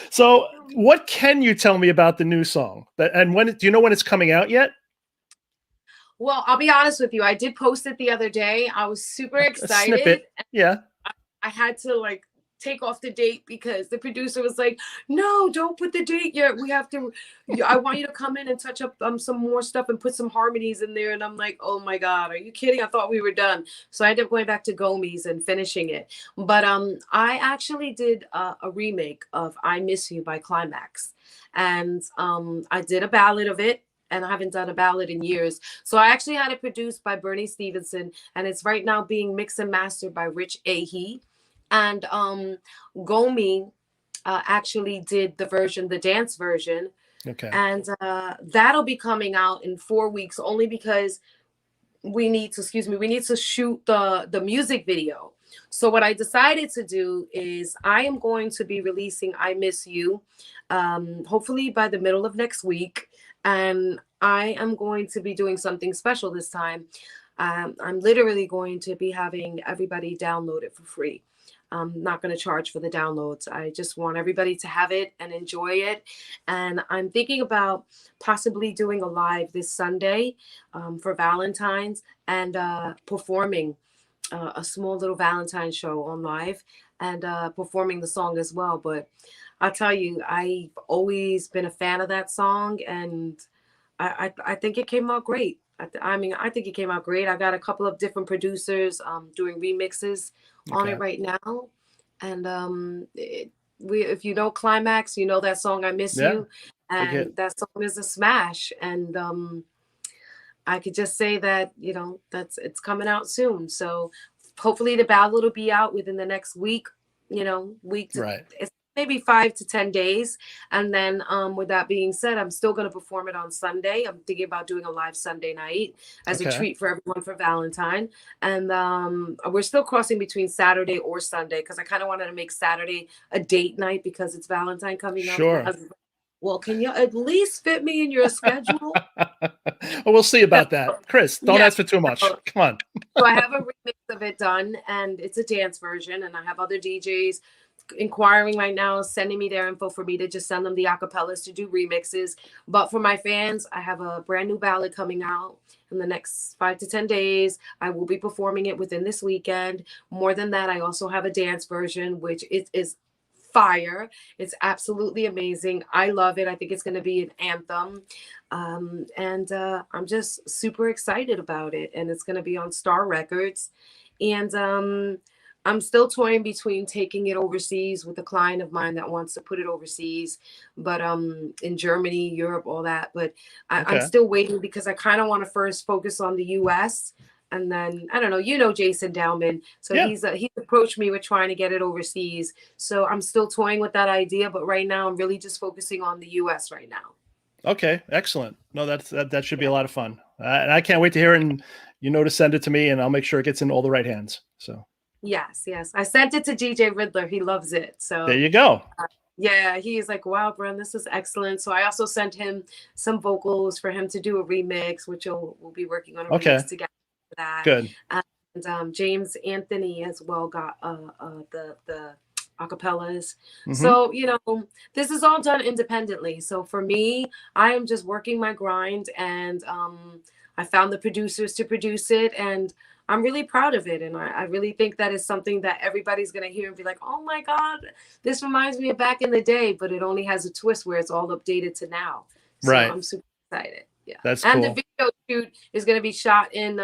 So what can you tell me about the new song? And do you know when it's coming out yet? Well, I'll be honest with you. I did post it the other day. I was super excited. A snippet. Yeah. I had to like take off the date because the producer was like, no, don't put the date yet. We have to, I want you to come in and touch up some more stuff and put some harmonies in there. And I'm like, oh my God, are you kidding? I thought we were done. So I ended up going back to Gomes and finishing it. But I actually did a remake of I Miss You by Climax. And I did a ballad of it. And I haven't done a ballad in years. So I actually had it produced by Bernie Stevenson. And it's right now being mixed and mastered by Rich Ahee. And Gomi actually did the dance version. Okay. And that'll be coming out in 4 weeks, only because we need to shoot the music video. So what I decided to do is I am going to be releasing I Miss You, hopefully by the middle of next week. And I am going to be doing something special this time. I'm literally going to be having everybody download it for free. I'm not going to charge for the downloads. I just want everybody to have it and enjoy it. And I'm thinking about possibly doing a live this Sunday for Valentine's and performing a small little Valentine's show on live and performing the song as well. But I'll tell you, I've always been a fan of that song, and I think it came out great. I think it came out great. I got a couple of different producers doing remixes on it right now. And if you know Climax, you know that song I Miss You. And that song is a smash. And I could just say that, you know, it's coming out soon. So hopefully the ballad will be out within the next week, you know, it's maybe 5 to 10 days. And then with that being said, I'm still going to perform it on Sunday. I'm thinking about doing a live Sunday night as a treat for everyone for Valentine. And we're still crossing between Saturday or Sunday because I kind of wanted to make Saturday a date night because it's Valentine coming up. Sure. Well, can you at least fit me in your schedule? Well, we'll see about that. Chris, don't ask for too much. Come on. So I have a remix of it done, and it's a dance version, and I have other DJs inquiring right now, sending me their info for me to just send them the acapellas to do remixes. But for my fans, I have a brand new ballad coming out in the next 5 to 10 days. I will be performing it within this weekend. More than that, I also have a dance version, which is fire. It's absolutely amazing. I love it. I think it's going to be an anthem. And I'm just super excited about it. And it's going to be on Starr Records. And I'm still toying between taking it overseas with a client of mine that wants to put it overseas, but in Germany, Europe, all that. But I'm still waiting because I kind of want to first focus on the US. And then, I don't know, you know Jason Dowman. So he's approached me with trying to get it overseas. So I'm still toying with that idea. But right now, I'm really just focusing on the US right now. Okay, excellent. No, that should be a lot of fun. And I can't wait to hear it, and to send it to me, and I'll make sure it gets in all the right hands. So yes. I sent it to DJ Riddler. He loves it. So there you go. Yeah, he's like, wow, Brenda, this is excellent. So I also sent him some vocals for him to do a remix, which we'll be working on a remix together for that. Good. And James Anthony as well got the acapellas. Mm-hmm. So, this is all done independently. So for me, I am just working my grind, and I found the producers to produce it, and I'm really proud of it. And I really think that is something that everybody's going to hear and be like, oh my God, this reminds me of back in the day, but it only has a twist where it's all updated to now. So right. I'm super excited. Yeah. That's and cool. The video shoot is going to be shot in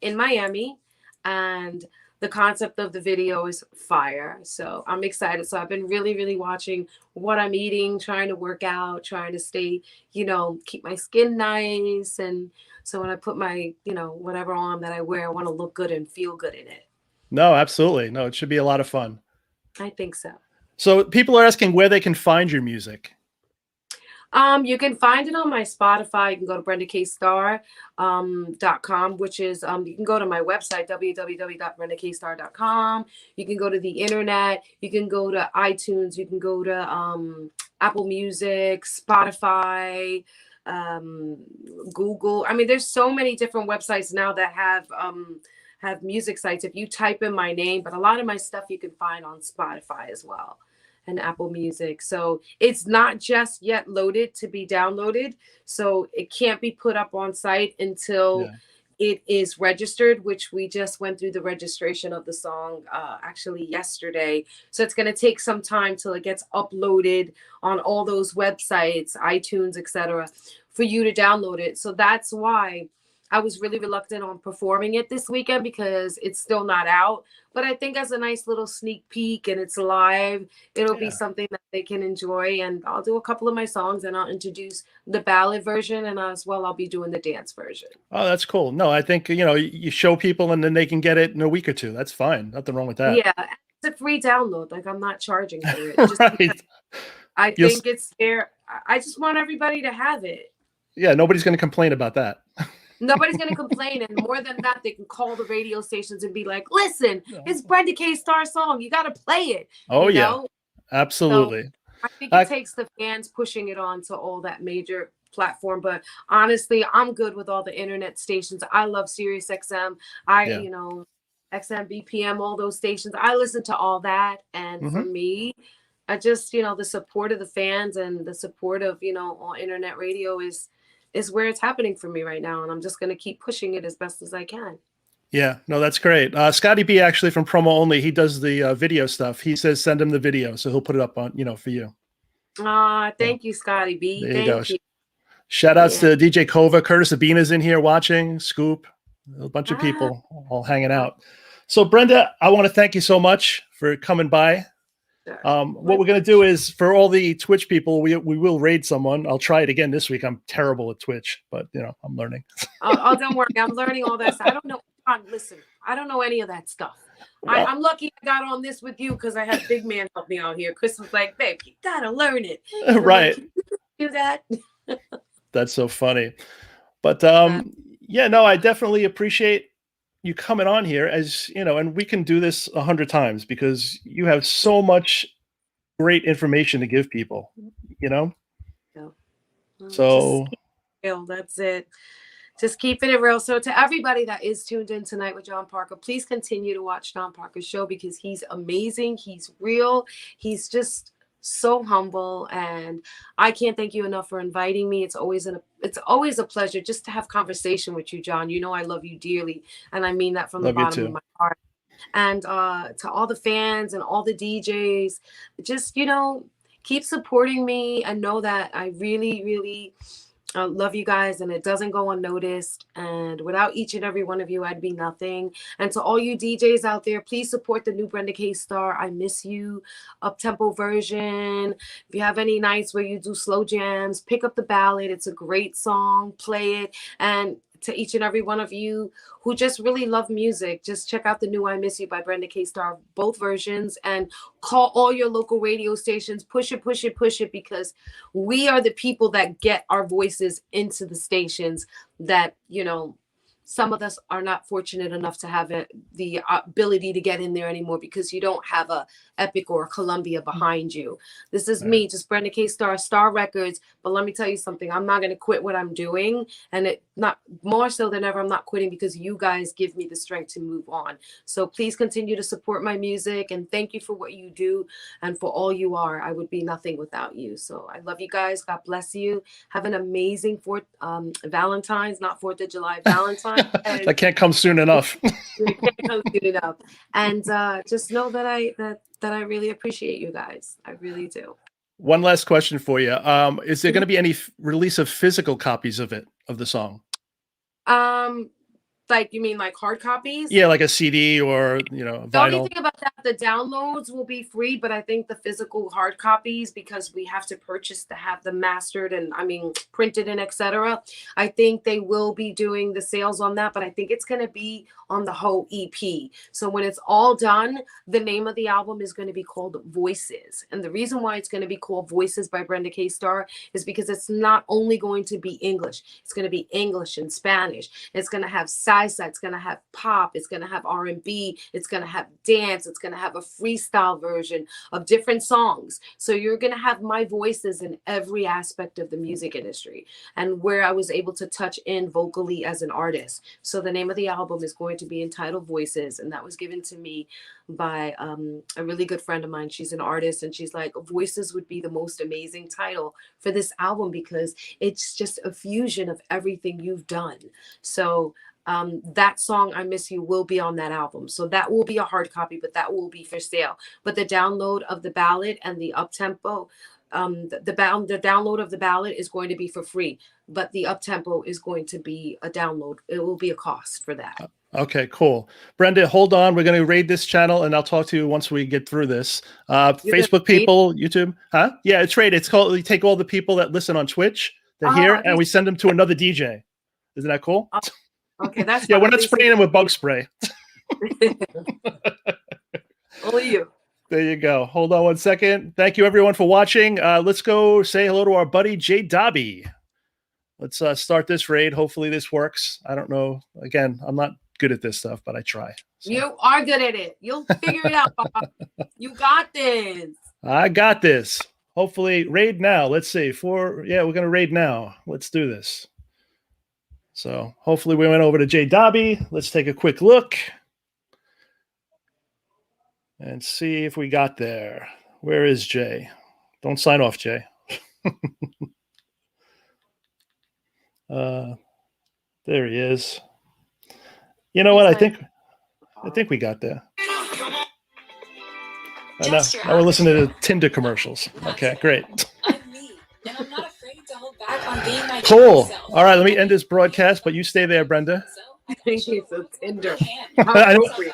Miami, and the concept of the video is fire. So I'm excited. So I've been really, really watching what I'm eating, trying to work out, trying to stay, keep my skin nice. And so when I put my, whatever on that I wear, I want to look good and feel good in it. No, absolutely. No, it should be a lot of fun. I think so. So people are asking where they can find your music. You can find it on my Spotify. You can go to BrendaKStarr.com, which is you can go to my website www.BrendaKStarr.com. You can go to the internet. You can go to iTunes. You can go to Apple Music, Spotify, Google. I mean, there's so many different websites now that have music sites. If you type in my name, but a lot of my stuff you can find on Spotify as well and Apple Music. So it's not just yet loaded to be downloaded. So it can't be put up on site until it is registered, which we just went through the registration of the song actually yesterday. So it's going to take some time till it gets uploaded on all those websites, iTunes, etc., for you to download it. So that's why I was really reluctant on performing it this weekend, because it's still not out. But I think as a nice little sneak peek and it's live, it'll be something that they can enjoy. And I'll do a couple of my songs and I'll introduce the ballad version, and as well I'll be doing the dance version. Oh, that's cool. No, I think, you show people and then they can get it in a week or two. That's fine. Nothing wrong with that. Yeah, it's a free download. Like, I'm not charging for it. Just Right. I think it's fair. I just want everybody to have it. Yeah, nobody's going to complain about that. Nobody's going to complain. And more than that, they can call the radio stations and be like, listen, it's Brenda K. Starr song. You got to play it. Oh, you yeah, know? absolutely. So I think it takes the fans pushing it on to all that major platform. But honestly, I'm good with all the internet stations. I love Sirius XM. XM, BPM, all those stations. I listen to all that. And for me, I just, the support of the fans and the support of, all internet radio is where it's happening for me right now. And I'm just going to keep pushing it as best as I can. Yeah, no, that's great. Scotty B, actually, from Promo Only, he does the video stuff. He says, send him the video. So he'll put it up on, for you. Thank you, Scotty B. Thank you. Shout outs to DJ Kova, Curtis Abina's in here watching, Scoop, a bunch of people all hanging out. So Brenda, I want to thank you so much for coming by. What we're going to do is, for all the Twitch people, we will raid someone. I'll try it again this week. I'm terrible at Twitch, but I'm learning. Don't worry. I'm learning all that stuff. I don't know. Listen, I don't know any of that stuff. Well, I'm lucky I got on this with you, because I had Big Man help me out here. Chris was like, babe, you got to learn it. Right. Like, do that. That's so funny. But I definitely appreciate you coming on here, as and we can do this 100 times, because you have so much great information to give people, So that's it. Just keeping it real. So to everybody that is tuned in tonight with John Parker, please continue to watch John Parker's show, because he's amazing. He's real. He's just so humble, and I can't thank you enough for inviting me. It's always a pleasure just to have conversation with you, John. I love you dearly, and I mean that from the bottom of my heart. And to all the fans and all the DJs, just keep supporting me, and know that I really, really love you guys, and it doesn't go unnoticed. And without each and every one of you, I'd be nothing. And to all you DJs out there, please support the new Brenda K. Starr I Miss You up-tempo version. If you have any nights where you do slow jams, pick up the ballad. It's a great song. Play it. And to each and every one of you who just really love music, just check out the new I Miss You by Brenda K. Starr, both versions, and call all your local radio stations. Push it, push it, push it, because we are the people that get our voices into the stations that, some of us are not fortunate enough to have the ability to get in there anymore, because you don't have a Epic or a Columbia behind you. This is me, just Brenda K. Starr, Starr Records. But let me tell you something. I'm not going to quit what I'm doing. And it not more so than ever, I'm not quitting, because you guys give me the strength to move on. So please continue to support my music, and thank you for what you do and for all you are. I would be nothing without you. So I love you guys. God bless you. Have an amazing Valentine's, not 4th of July, Valentine's. That can't come soon enough. It can't come soon enough. And just know that I really appreciate you guys. I really do. One last question for you. Is there going to be any release of physical copies of the song? Like, you mean like hard copies? Yeah, like a CD or The only vinyl. thing about that, the downloads will be free, but I think the physical hard copies, because we have to purchase to have them mastered and printed and etc. I think they will be doing the sales on that, but I think it's going to be on the whole EP. So when it's all done, the name of the album is going to be called Voices. And the reason why it's going to be called Voices by Brenda K. Starr is because it's not only going to be English, it's going to be English and Spanish. It's going to have salsa, it's going to have pop, it's going to have R&B, it's going to have dance, it's going to have a freestyle version of different songs. So you're going to have my voices in every aspect of the music industry and where I was able to touch in vocally as an artist. So the name of the album is going to be entitled Voices, and that was given to me by a really good friend of mine. She's an artist, and she's like, Voices would be the most amazing title for this album because it's just a fusion of everything you've done. So that song I Miss You will be on that album. So that will be a hard copy, but that will be for sale. But the download of the ballad and the up-tempo, the download of the ballad is going to be for free, but the up-tempo is going to be a download. It will be a cost for that. Okay, cool. Brenda, hold on. We're going to raid this channel, and I'll talk to you once we get through this. Facebook people, YouTube. Huh? Yeah, it's raid. It's called, we take all the people that listen on Twitch that hear, and we send them to another DJ. Isn't that cool? Okay, that's yeah, we're not spraying them with bug spray. Only you. There you go. Hold on one second. Thank you, everyone, for watching. Let's go say hello to our buddy, Jay Dobby. Let's start this raid. Hopefully this works. I don't know. Again, I'm not good at this stuff, but I try. So. You are good at it. You'll figure it out, Bob. You got this. I got this. Hopefully, raid now. Let's see. We're going to raid now. Let's do this. So hopefully we went over to Jay Dobby. Let's take a quick look and see if we got there. Where is Jay? Don't sign off, Jay. There he is. You know what? I think we got there. Now we're listening to Tinder commercials. Okay, great. I'm me, and I'm not afraid to hold back on being my cool. All right, let me end this broadcast, but you stay there, Brenda. I think it's a Tinder.